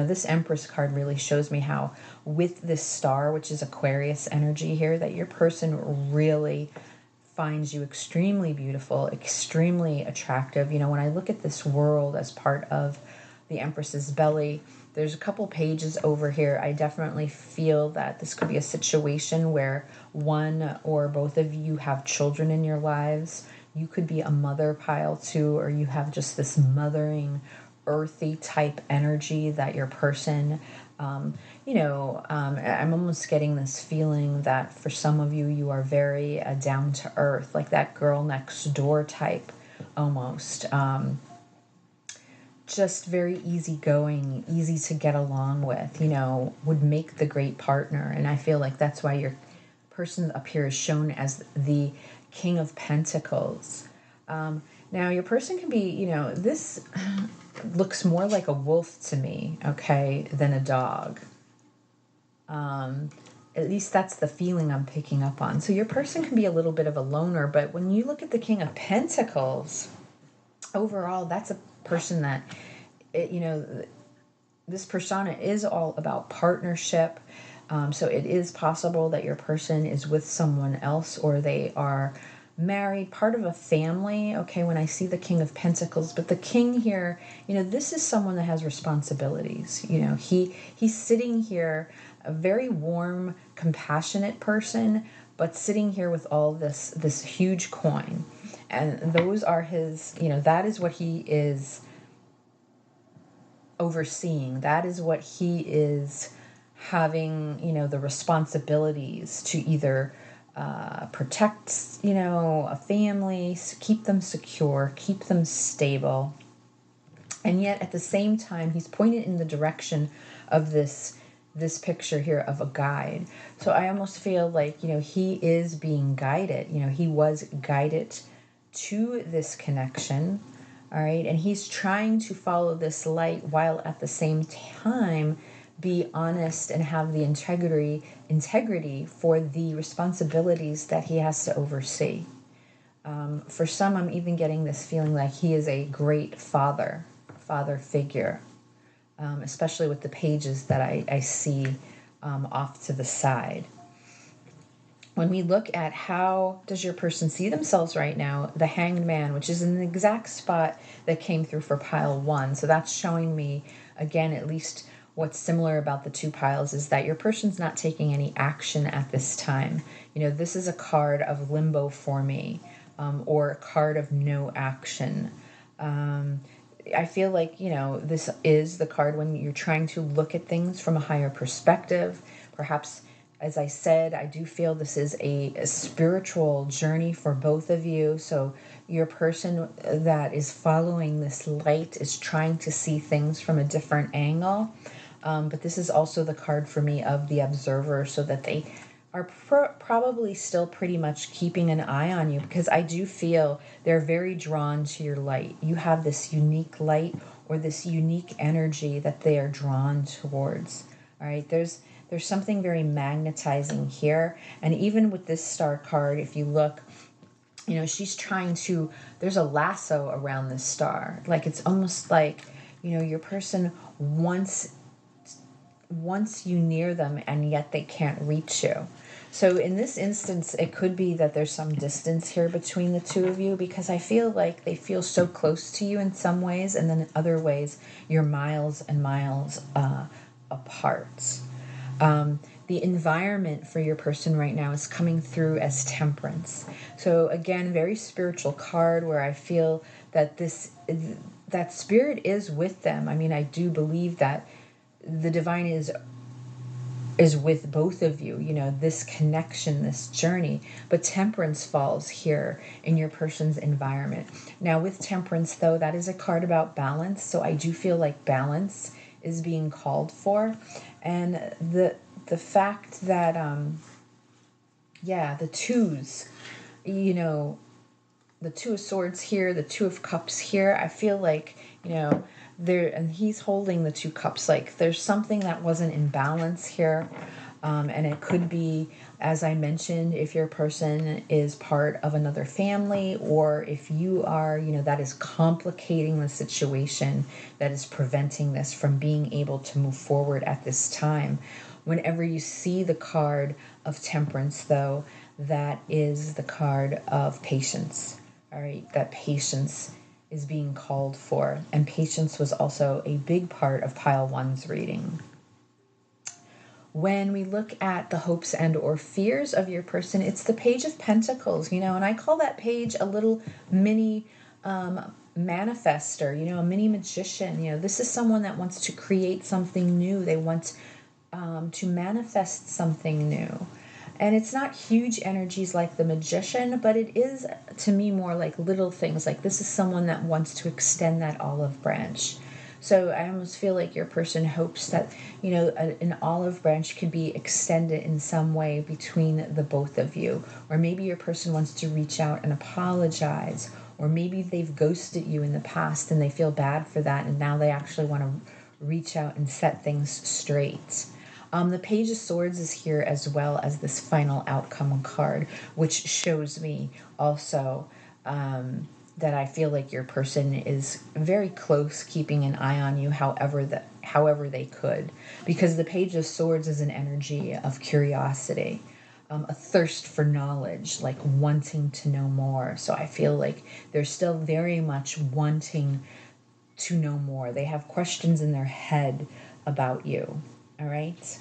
this Empress card really shows me how with this star, which is Aquarius energy here, that your person really finds you extremely beautiful, extremely attractive. When I look at this world as part of the Empress's belly, there's a couple pages over here. I definitely feel that this could be a situation where one or both of you have children in your lives. You could be a mother pile too, or you have just this mothering, earthy type energy that your person, I'm almost getting this feeling that for some of you, you are very down to earth, like that girl next door type almost. Just very easygoing, easy to get along with, would make the great partner. And I feel like that's why your person up here is shown as the King of Pentacles. Now, your person can be, this looks more like a wolf to me, okay, than a dog. At least that's the feeling I'm picking up on. So your person can be a little bit of a loner, but when you look at the King of Pentacles, overall, that's a person that, this persona is all about partnership. So it is possible that your person is with someone else or they are married, part of a family, okay, when I see the King of Pentacles. But the King here, this is someone that has responsibilities. He's sitting here, a very warm, compassionate person, but sitting here with all this huge coin. And those are his, that is what he is overseeing. That is what he is having, the responsibilities to either protect, a family, keep them secure, keep them stable. And yet at the same time, he's pointed in the direction of this picture here of a guide. So I almost feel like, he is being guided. He was guided to this connection. All right. And he's trying to follow this light while at the same time be honest and have the integrity for the responsibilities that he has to oversee. For some, I'm even getting this feeling like he is a great father figure, especially with the pages that I see off to the side. When we look at how does your person see themselves right now, the Hanged Man, which is in the exact spot that came through for pile 1. So that's showing me, again, at least what's similar about the two piles is that your person's not taking any action at this time. This is a card of limbo for me, or a card of no action. I feel like, this is the card when you're trying to look at things from a higher perspective. Perhaps, as I said, I do feel this is a spiritual journey for both of you. So your person that is following this light is trying to see things from a different angle. But this is also the card for me of the observer, so that they are probably still pretty much keeping an eye on you, because I do feel they're very drawn to your light. You have this unique light or this unique energy that they are drawn towards. All right, there's something very magnetizing here. And even with this star card, if you look, she's trying to, there's a lasso around this star. Like it's almost like, your person wants you near them and yet they can't reach you. So in this instance, it could be that there's some distance here between the two of you, because I feel like they feel so close to you in some ways, and then in other ways, you're miles and miles apart. The environment for your person right now is coming through as temperance. So again, very spiritual card where I feel that that spirit is with them. I mean, I do believe that the divine is with both of you, this connection, this journey. But temperance falls here in your person's environment. Now, with temperance, though, that is a card about balance. So I do feel like balance is being called for. And the fact that, the twos, the Two of Swords here, the Two of Cups here, I feel like, there, and he's holding the two cups, like there's something that wasn't in balance here. And it could be, as I mentioned, if your person is part of another family, or if you are, that is complicating the situation, that is preventing this from being able to move forward at this time. Whenever you see the card of Temperance, though, that is the card of patience. All right, that patience is being called for. And patience was also a big part of pile one's reading. When we look at the hopes and or fears of your person, it's the Page of Pentacles, and I call that page a little mini manifester, a mini magician. This is someone that wants to create something new. They want to manifest something new. And it's not huge energies like the magician, but it is, to me, more like little things. Like this is someone that wants to extend that olive branch. So I almost feel like your person hopes that, an olive branch could be extended in some way between the both of you. Or maybe your person wants to reach out and apologize. Or maybe they've ghosted you in the past and they feel bad for that. And now they actually want to reach out and set things straight. The Page of Swords is here as well as this final outcome card, which shows me also that I feel like your person is very close, keeping an eye on you however they could. Because the Page of Swords is an energy of curiosity, a thirst for knowledge, like wanting to know more. So I feel like they're still very much wanting to know more. They have questions in their head about you. All right.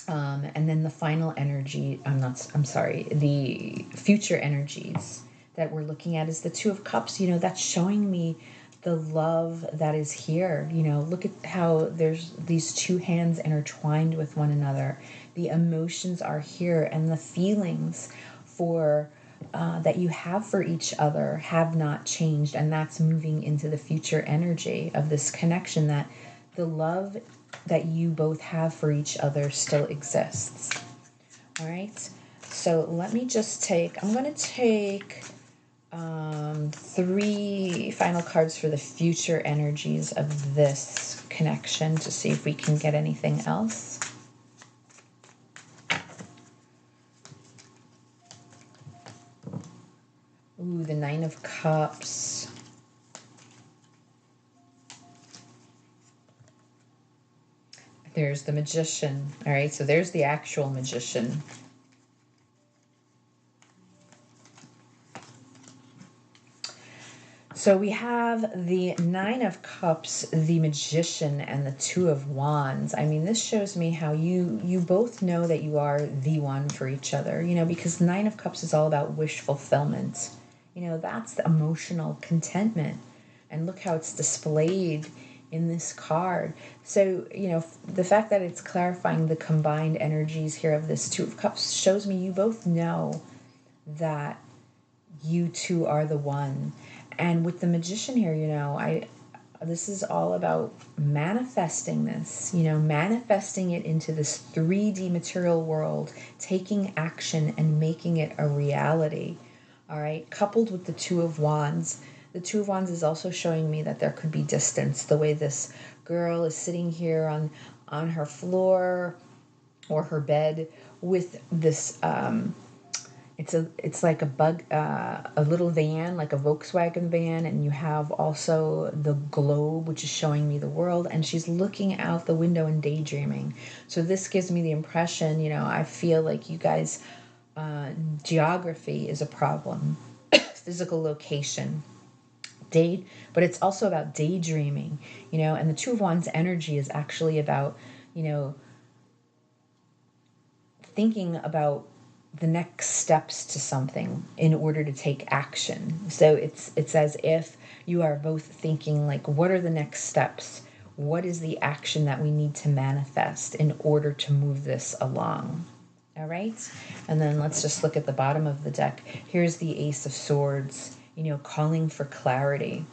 And then the final energy, the future energies that we're looking at is the Two of Cups. That's showing me the love that is here. Look at how there's these two hands intertwined with one another. The emotions are here, and the feelings for that you have for each other have not changed. And that's moving into the future energy of this connection, that the love that you both have for each other still exists. All right. So let me just I'm going to take 3 final cards for the future energies of this connection to see if we can get anything else. Ooh, the Nine of Cups. There's the Magician. All right, so there's the actual Magician. So we have the Nine of Cups, the Magician, and the Two of Wands. I mean, this shows me how you both know that you are the one for each other, because Nine of Cups is all about wish fulfillment. That's the emotional contentment. And look how it's displayed in this card. So, the fact that it's clarifying the combined energies here of this Two of Cups shows me you both know that you two are the one. And with the Magician here, this is all about manifesting this, manifesting it into this 3D material world, taking action and making it a reality. All right, coupled with the Two of Wands. The Two of Wands is also showing me that there could be distance. The way this girl is sitting here on her floor or her bed with this, it's like a little van, like a Volkswagen van, and you have also the globe, which is showing me the world, and she's looking out the window and daydreaming. So this gives me the impression, I feel like you guys, geography is a problem, physical location. But it's also about daydreaming, and the Two of Wands energy is actually about, thinking about the next steps to something in order to take action. So it's as if you are both thinking, like, what are the next steps? What is the action that we need to manifest in order to move this along? All right. And then let's just look at the bottom of the deck. Here's the Ace of Swords, calling for clarity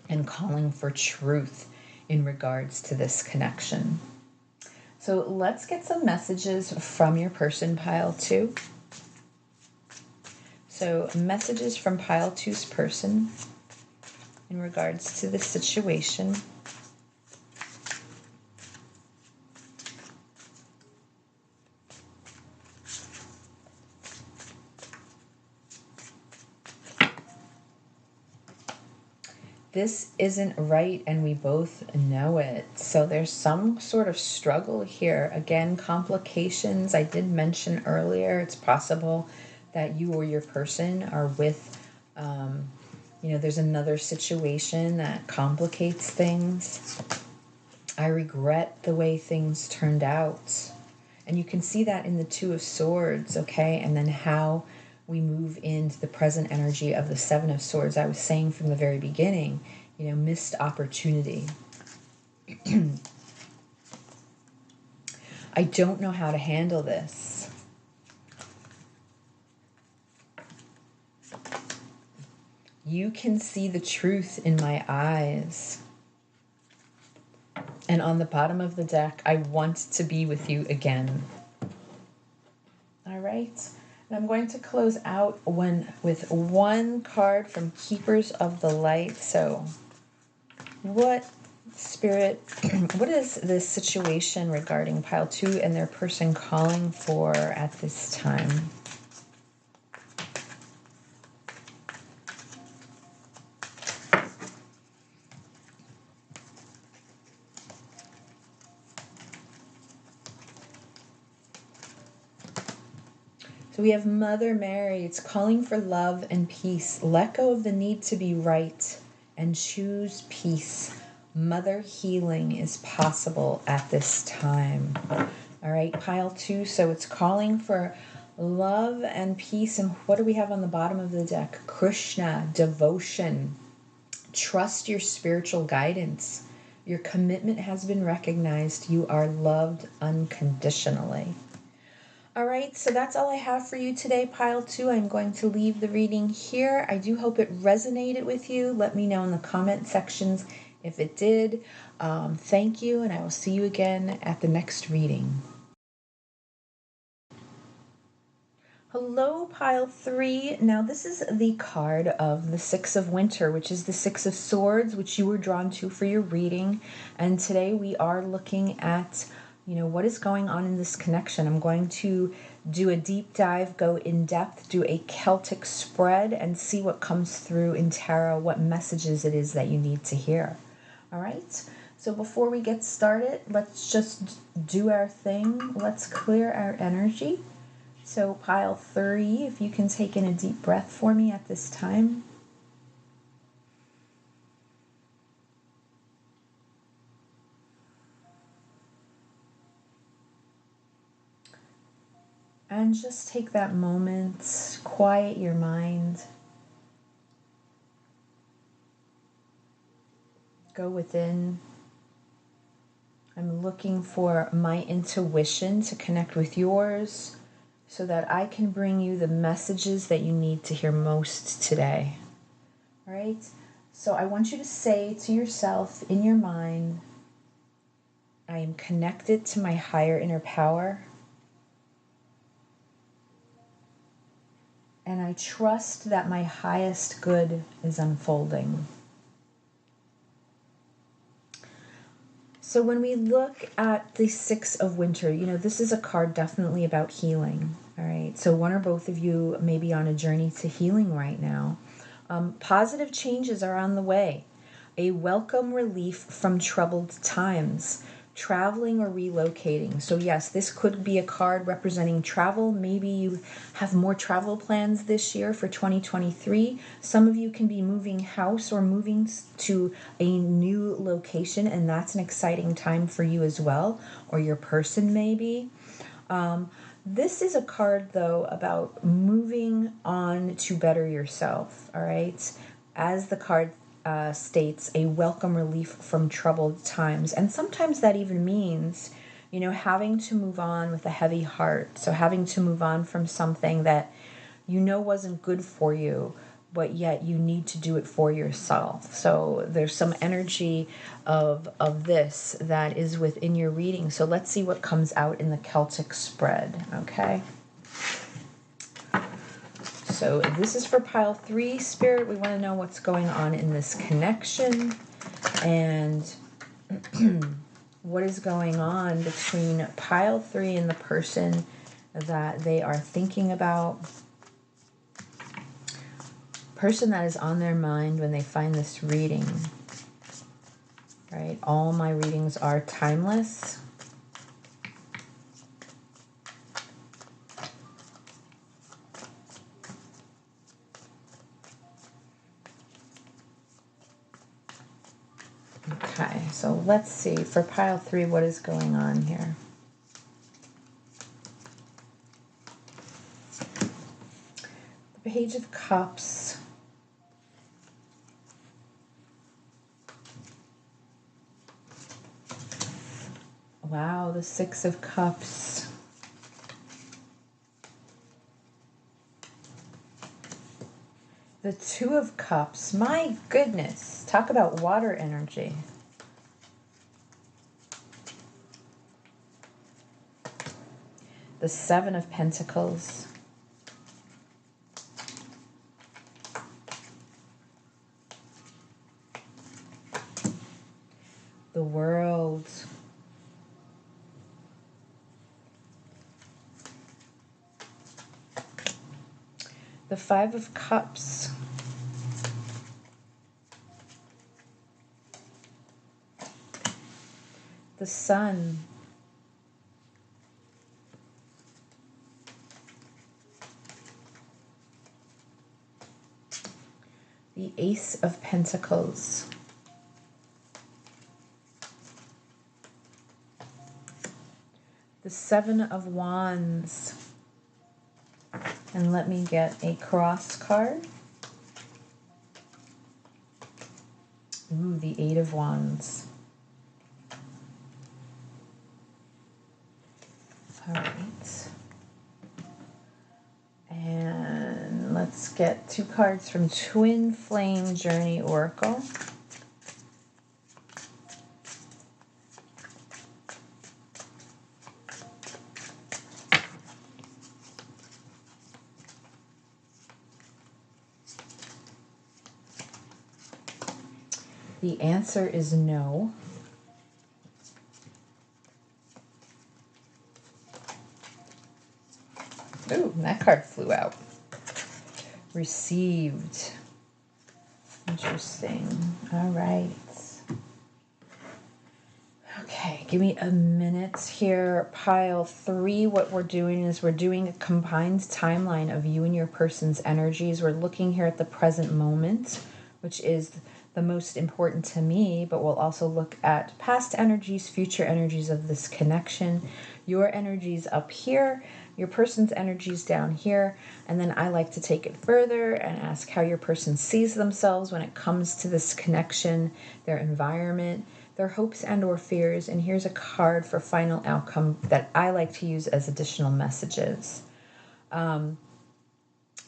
and calling for truth in regards to this connection. So let's get some messages from your person, pile 2. So messages from pile 2's person in regards to the situation. This isn't right, and we both know it. So there's some sort of struggle here. Again, complications. I did mention earlier, it's possible that you or your person are with, there's another situation that complicates things. I regret the way things turned out. And you can see that in the Two of Swords, okay? And then how we move into the present energy of the Seven of Swords. I was saying from the very beginning, missed opportunity. I don't know how to handle this. You can see the truth in my eyes. And on the bottom of the deck, I want to be with you again. All right. And I'm going to close out with one card from Keepers of the Light. So what, Spirit, what is this situation regarding pile 2 and their person calling for at this time? So we have Mother Mary. It's calling for love and peace. Let go of the need to be right and choose peace. Mother healing is possible at this time. All right, pile 2. So it's calling for love and peace. And what do we have on the bottom of the deck? Krishna, devotion. Trust your spiritual guidance. Your commitment has been recognized. You are loved unconditionally. All right, so that's all I have for you today, pile 2. I'm going to leave the reading here. I do hope it resonated with you. Let me know in the comment sections if it did. Thank you, and I will see you again at the next reading. Hello, pile 3. Now, this is the card of the Six of Winter, which is the Six of Swords, which you were drawn to for your reading. And today we are looking at what is going on in this connection. I'm going to do a deep dive, go in depth, do a Celtic spread, and see what comes through in tarot, what messages it is that you need to hear. All right? So before we get started, let's just do our thing. Let's clear our energy. So pile 3, if you can take in a deep breath for me at this time. And just take that moment, quiet your mind. Go within. I'm looking for my intuition to connect with yours so that I can bring you the messages that you need to hear most today. All right? So I want you to say to yourself in your mind, I am connected to my higher inner power. And I trust that my highest good is unfolding. So when we look at the Six of Winter, this is a card definitely about healing. All right. So one or both of you may be on a journey to healing right now. Positive changes are on the way. A welcome relief from troubled times. Traveling or relocating. So yes, this could be a card representing travel. Maybe you have more travel plans this year for 2023. Some of you can be moving house or moving to a new location, and that's an exciting time for you as well, or your person maybe. This is a card, though, about moving on to better yourself, all right? As the card states, a welcome relief from troubled times. And sometimes that even means, having to move on with a heavy heart. So having to move on from something that wasn't good for you, but yet you need to do it for yourself. So there's some energy of this that is within your reading. So let's see what comes out in the Celtic spread, okay? So this is for pile 3, Spirit. We want to know what's going on in this connection and what is going on between pile 3 and the person that they are thinking about. Person that is on their mind when they find this reading, right? All my readings are timeless. Okay, so let's see for pile 3 what is going on here. The Page of Cups. Wow, the 6 of Cups. The 2 of Cups. My goodness. Talk about water energy. The 7 of Pentacles. The World. The 5 of Cups. The Sun. The Ace of Pentacles. The 7 of Wands. And let me get a cross card. Ooh, the 8 of Wands. All right. And let's get 2 cards from Twin Flame Journey Oracle. The answer is no. Ooh, that card flew out. Received. Interesting. All right. Okay, give me a minute here. Pile 3, what we're doing is we're doing a combined timeline of you and your person's energies. We're looking here at the present moment, which is the most important to me, but we'll also look at past energies, future energies of this connection. Your energies up here, your person's energies down here, and then I like to take it further and ask how your person sees themselves when it comes to this connection, their environment, their hopes and or fears. And here's a card for final outcome that I like to use as additional messages.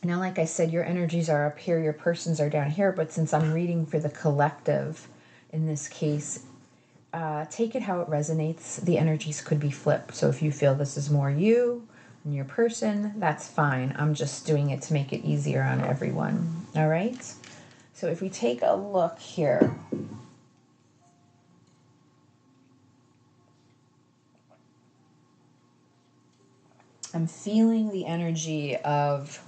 Now, like I said, your energies are up here, your persons are down here, but since I'm reading for the collective, in this case, take it how it resonates. The energies could be flipped. So if you feel this is more you and your person, that's fine. I'm just doing it to make it easier on everyone. All right? So if we take a look here, I'm feeling the energy of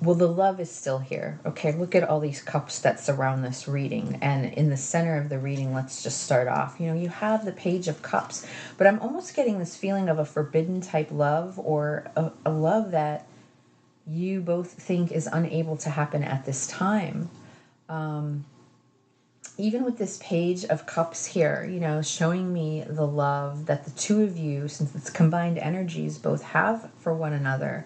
well, the love is still here. Okay, look at all these cups that surround this reading. And in the center of the reading, let's just start off. You have the Page of Cups, but I'm almost getting this feeling of a forbidden type love, or a love that you both think is unable to happen at this time. even with this page of cups here, showing me the love that the two of you, since it's combined energies, both have for one another.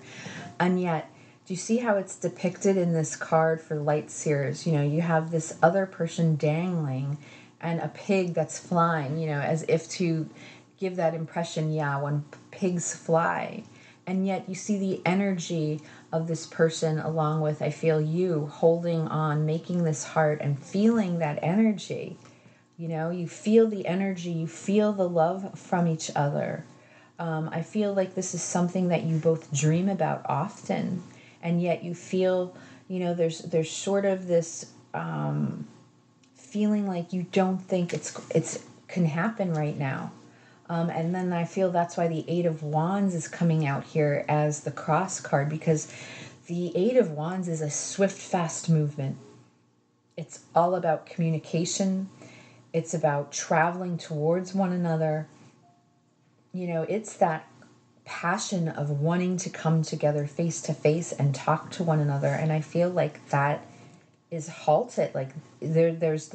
And yet, do you see how it's depicted in this card for light seers? You have this other person dangling and a pig that's flying, as if to give that impression, when pigs fly. And yet you see the energy of this person along with, I feel, you holding on, making this heart and feeling that energy. You feel the energy, you feel the love from each other. I feel like this is something that you both dream about often, and yet you feel, there's sort of this feeling like you don't think it's can happen right now. And then I feel that's why the Eight of Wands is coming out here as the cross card, because the Eight of Wands is a swift, fast movement. It's all about communication. It's about traveling towards one another. It's that passion of wanting to come together face to face and talk to one another. And I feel like that is halted. Like there's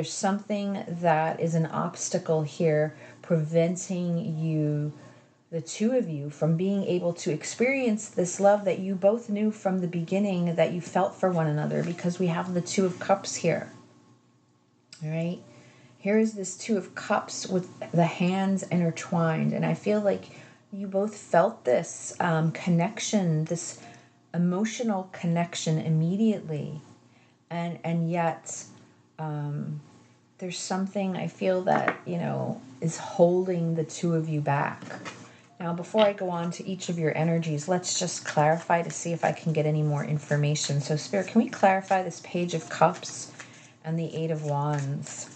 something that is an obstacle here preventing you, the two of you, from being able to experience this love that you both knew from the beginning that you felt for one another, because we have the Two of Cups here. All right? Here is this Two of Cups with the hands intertwined, and I feel like you both felt this connection, this emotional connection immediately, and yet there's something I feel that, is holding the two of you back. Now, before I go on to each of your energies, let's just clarify to see if I can get any more information. So, Spirit, can we clarify this Page of Cups and the Eight of Wands?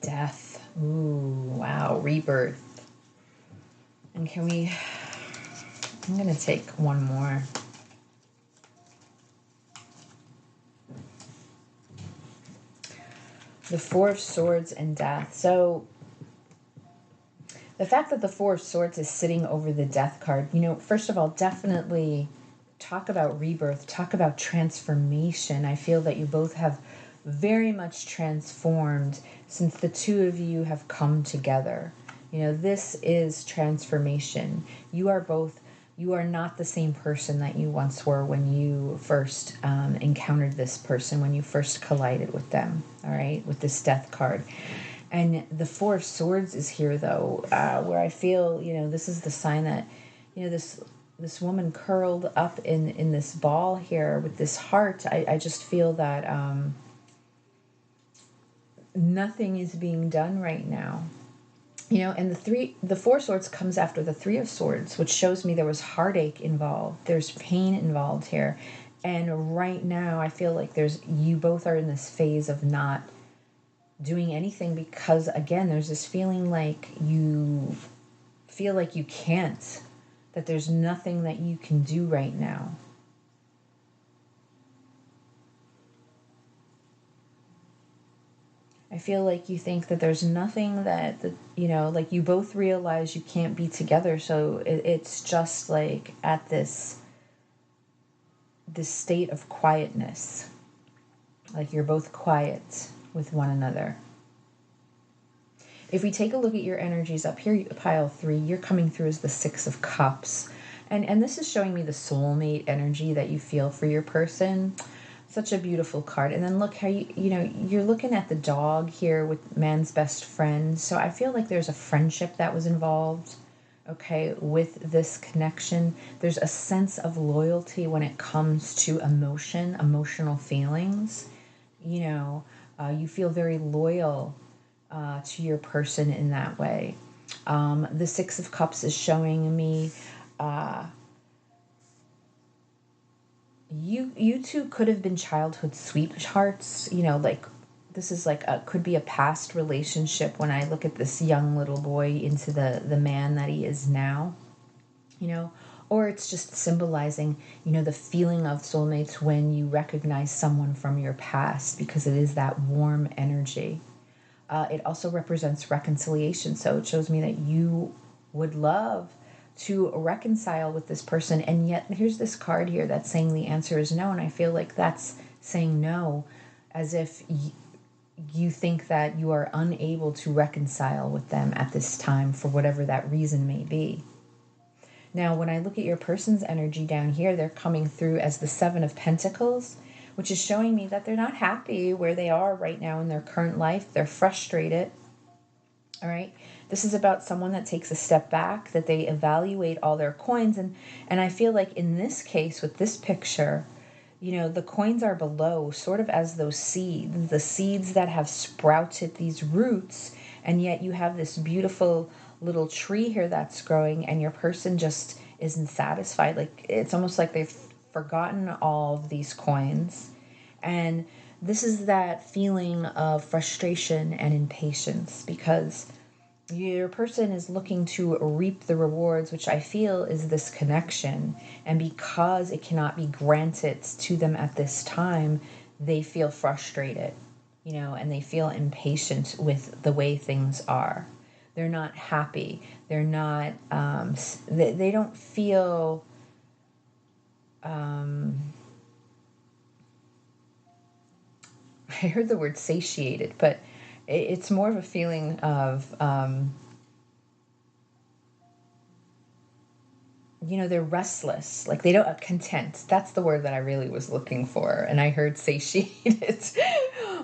Death. Ooh, wow. Rebirth. And I'm going to take one more. The Four of Swords and Death. So the fact that the Four of Swords is sitting over the Death card, first of all, definitely talk about rebirth, talk about transformation. I feel that you both have very much transformed since the two of you have come together. This is transformation. You are not the same person that you once were when you first encountered this person, when you first collided with them, all right, with this Death card. And the Four of Swords is here, though, where I feel, this is the sign that, this woman curled up in this ball here with this heart. I just feel that nothing is being done right now. And the Four of Swords comes after the Three of Swords, which shows me there was heartache involved. There's pain involved here. And right now I feel like you both are in this phase of not doing anything, because again, there's this feeling like you feel like you can't, that there's nothing that you can do right now. I feel like you think that there's nothing that like you both realize you can't be together, so it's just like at this state of quietness, like you're both quiet with one another. If we take a look at your energies up here, pile 3, you're coming through as the Six of Cups. And this is showing me the soulmate energy that you feel for your person. Such a beautiful card. And then look how you're looking at the dog here with man's best friend. So I feel like there's a friendship that was involved, okay, with this connection. There's a sense of loyalty when it comes to emotional feelings. You feel very loyal to your person in that way. The Six of Cups is showing me you two could have been childhood sweethearts, like this is like could be a past relationship when I look at this young little boy into the man that he is now, you know, or it's just symbolizing, you know, the feeling of soulmates when you recognize someone from your past, because it is that warm energy. It also represents reconciliation. So it shows me that you would love to reconcile with this person. And yet, here's this card here that's saying the answer is no. And I feel like that's saying no as if you think that you are unable to reconcile with them at this time for whatever that reason may be. Now, when I look at your person's energy down here, they're coming through as the Seven of Pentacles, which is showing me that they're not happy where they are right now in their current life. They're frustrated. All right. This is about someone that takes a step back, that they evaluate all their coins. And I feel like in this case, with this picture, you know, the coins are below, sort of as those seeds, the seeds that have sprouted these roots. And yet you have this beautiful little tree here that's growing, and your person just isn't satisfied. Like, it's almost like they've forgotten all of these coins. And this is that feeling of frustration and impatience, because your person is looking to reap the rewards, which I feel is this connection. And because it cannot be granted to them at this time, they feel frustrated, you know, and they feel impatient with the way things are. They're not happy. They're not, they don't feel, I heard the word satiated, but it's more of a feeling of, you know, they're restless. Like, they don't, content. That's the word that I really was looking for. And I heard satiated,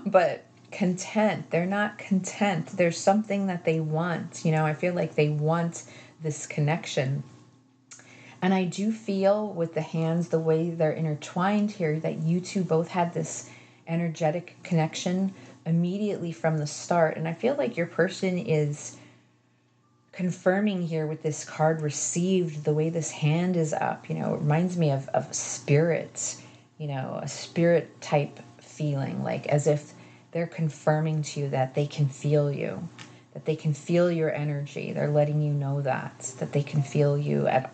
but content. They're not content. There's something that they want. You know, I feel like they want this connection. And I do feel with the hands, the way they're intertwined here, that you two both had this energetic connection immediately from the start. And I feel like your person is confirming here with this card received, the way this hand is up. You know, it reminds me of spirits, you know, a spirit type feeling, like as if they're confirming to you that they can feel you, that they can feel your energy. They're letting you know that they can feel you at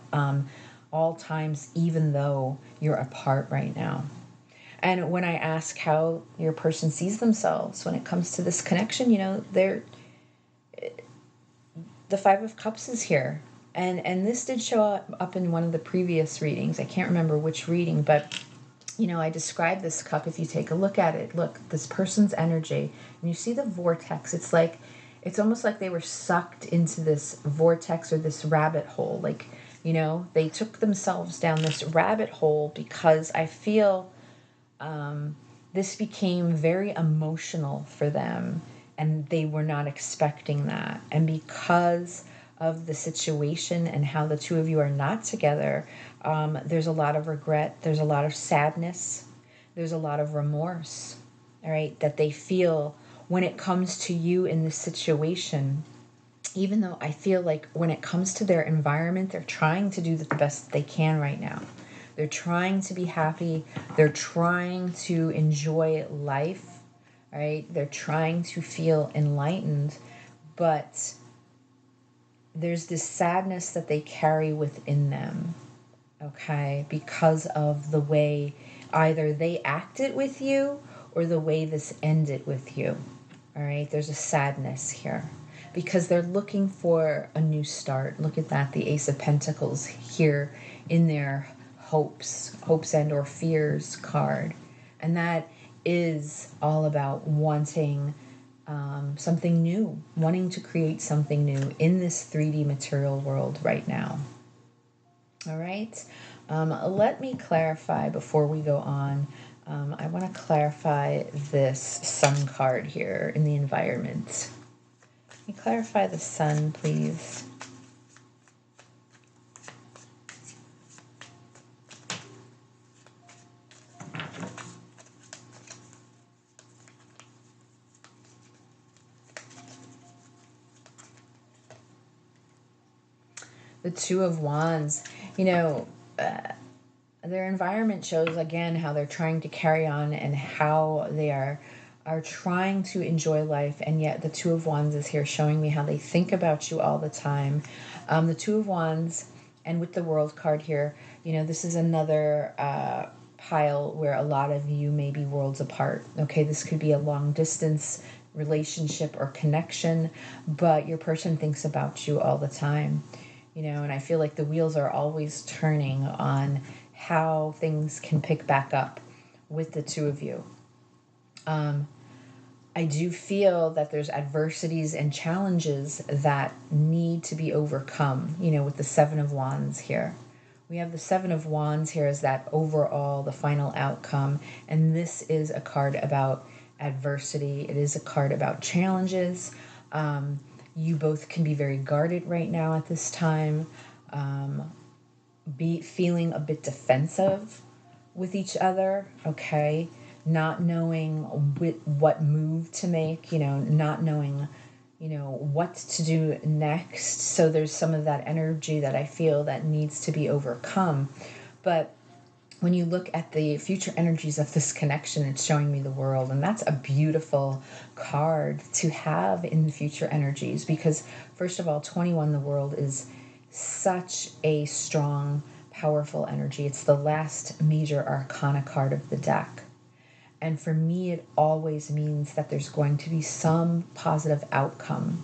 all times, even though you're apart right now. And when I ask how your person sees themselves when it comes to this connection, you know, the Five of Cups is here. And this did show up in one of the previous readings. I can't remember which reading, but you know, I described this cup. If you take a look at it, look, this person's energy, and you see the vortex. It's like, it's almost like they were sucked into this vortex or this rabbit hole. Like, you know, they took themselves down this rabbit hole because I feel this became very emotional for them, and they were not expecting that. And because of the situation and how the two of you are not together, there's a lot of regret, there's a lot of sadness, there's a lot of remorse, all right, that they feel when it comes to you in this situation. Even though I feel like when it comes to their environment, they're trying to do the best they can right now. They're trying to be happy. They're trying to enjoy life, right? They're trying to feel enlightened, but there's this sadness that they carry within them, okay, because of the way either they acted with you or the way this ended with you, all right? There's a sadness here because they're looking for a new start. Look at that, the Ace of Pentacles here in their hopes and or fears card. And that is all about wanting something new, wanting to create something new in this 3D material world right now. All right. Let me clarify before we go on. I want to clarify this sun card here in the environment. Can you clarify the sun, please? The Two of Wands, you know, their environment shows again how they're trying to carry on and how they are are trying to enjoy life, and yet the Two of Wands is here showing me how they think about you all the time. The Two of Wands, and with the World card here, this is another pile where a lot of you may be worlds apart. Okay, this could be a long distance relationship or connection, but your person thinks about you all the time. And I feel like the wheels are always turning on how things can pick back up with the two of you. I do feel that there's adversities and challenges that need to be overcome, with the Seven of Wands here. We have the Seven of Wands here as that overall, the final outcome. And this is a card about adversity. It is a card about challenges. You both can be very guarded right now at this time. Be feeling a bit defensive with each other, okay? Not knowing what move to make, not knowing, what to do next. So there's some of that energy that I feel that needs to be overcome. But when you look at the future energies of this connection, it's showing me the World. And that's a beautiful card to have in the future energies because, first of all, 21, the World, is such a strong, powerful energy. It's the last major arcana card of the deck. And for me, it always means that there's going to be some positive outcome.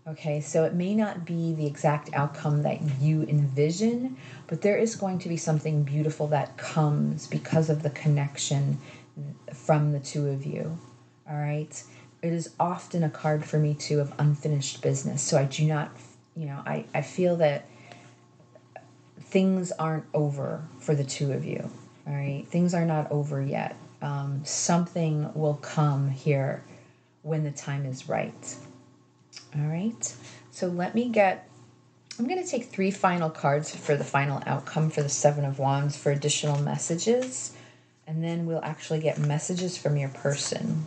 Okay, so it may not be the exact outcome that you envision, but there is going to be something beautiful that comes because of the connection from the two of you. All right, it is often a card for me too of unfinished business. So I do not, I feel that things aren't over for the two of you. All right, things are not over yet. Something will come here when the time is right. All right, so I'm going to take 3 final cards for the final outcome for the Seven of Wands for additional messages, and then we'll actually get messages from your person.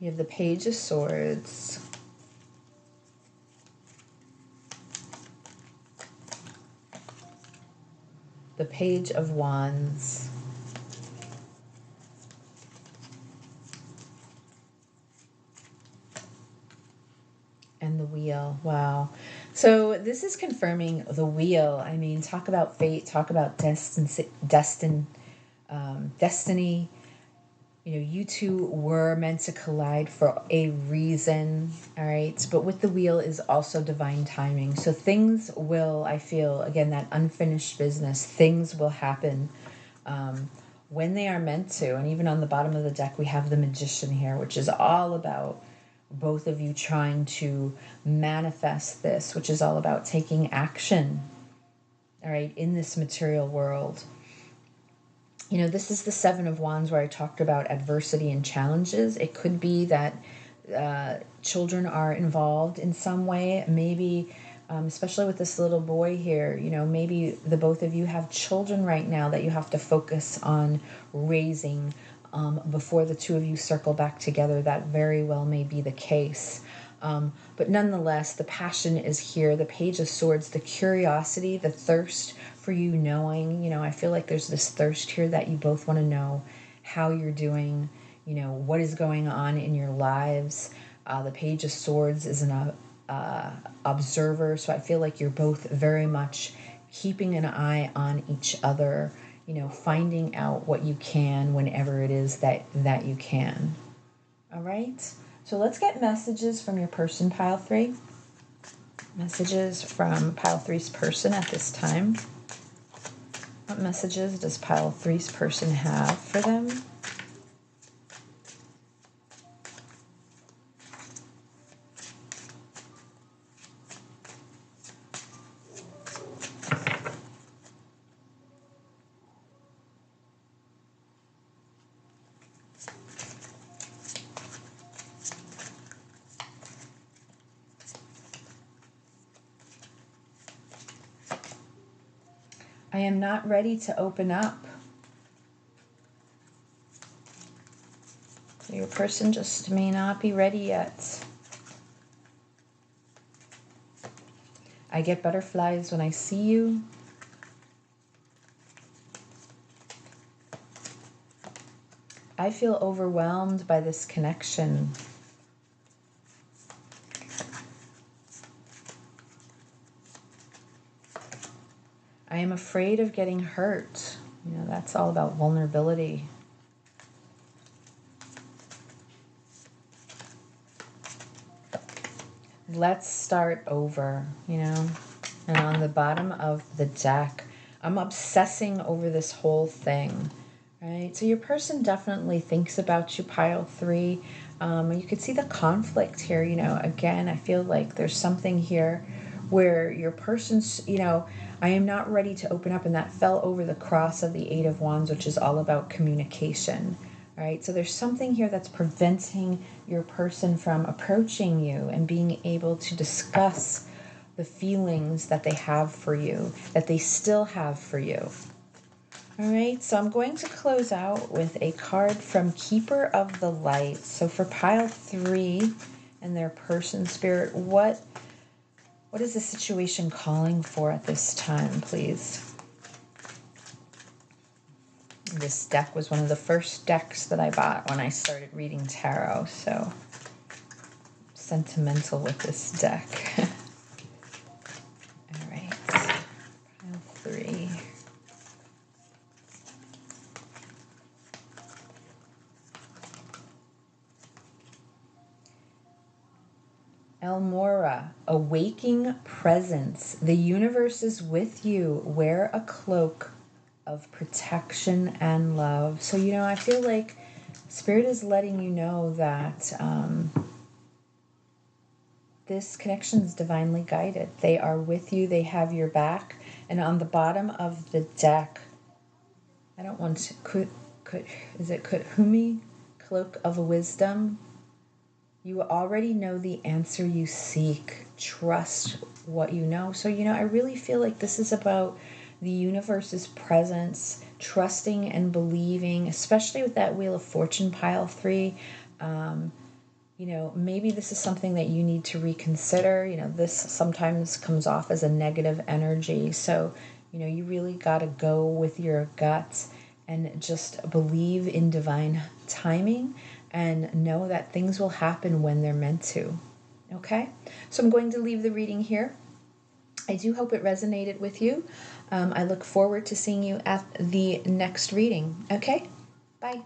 You have the Page of Swords, the Page of Wands, and the Wheel. Wow. So this is confirming the Wheel. I mean, talk about fate, talk about destiny. You two were meant to collide for a reason, all right? But with the Wheel is also divine timing. So things will, I feel, again, that unfinished business, things will happen when they are meant to. And even on the bottom of the deck, we have the Magician here, which is all about both of you trying to manifest this, which is all about taking action, all right, in this material world. This is the Seven of Wands where I talked about adversity and challenges. It could be that children are involved in some way. Maybe, especially with this little boy here, maybe the both of you have children right now that you have to focus on raising before the two of you circle back together. That very well may be the case. But nonetheless, the passion is here. The Page of Swords, the curiosity, the thirst for you knowing, I feel like there's this thirst here that you both want to know how you're doing, what is going on in your lives. The Page of Swords is an observer, so I feel like you're both very much keeping an eye on each other, finding out what you can whenever it is that you can. All right, so let's get messages from your person, pile 3. Messages from pile 3's person at this time. What messages does pile 3's person have for them? I am not ready to open up. So your person just may not be ready yet. I get butterflies when I see you. I feel overwhelmed by this connection. I am afraid of getting hurt. You know, that's all about vulnerability. Let's start over, you know. And on the bottom of the deck, I'm obsessing over this whole thing, right? So your person definitely thinks about you, pile 3. You could see the conflict here, you know. Again, I feel like there's something here where your person's, you know, I am not ready to open up, and that fell over the cross of the 8 of Wands, which is all about communication, right? So there's something here that's preventing your person from approaching you and being able to discuss the feelings that they have for you, that they still have for you. All right, so I'm going to close out with a card from Keeper of the Light. So for pile 3 and their person spirit, what is the situation calling for at this time, please? This deck was one of the first decks that I bought when I started reading tarot, so sentimental with this deck. All right, pile 3. Elmora, a waking presence. The universe is with you. Wear a cloak of protection and love. So, you know, I feel like Spirit is letting you know that this connection is divinely guided. They are with you. They have your back. And on the bottom of the deck, I don't want to, is it Kuthumi? Cloak of Wisdom. You already know the answer you seek. Trust what you know. So, you know, I really feel like this is about the universe's presence, trusting and believing, especially with that Wheel of Fortune pile 3. You know, maybe this is something that you need to reconsider. You know, this sometimes comes off as a negative energy. So, you know, you really got to go with your guts and just believe in divine timing and know that things will happen when they're meant to. Okay? So I'm going to leave the reading here. I do hope it resonated with you. I look forward to seeing you at the next reading. Okay? Bye.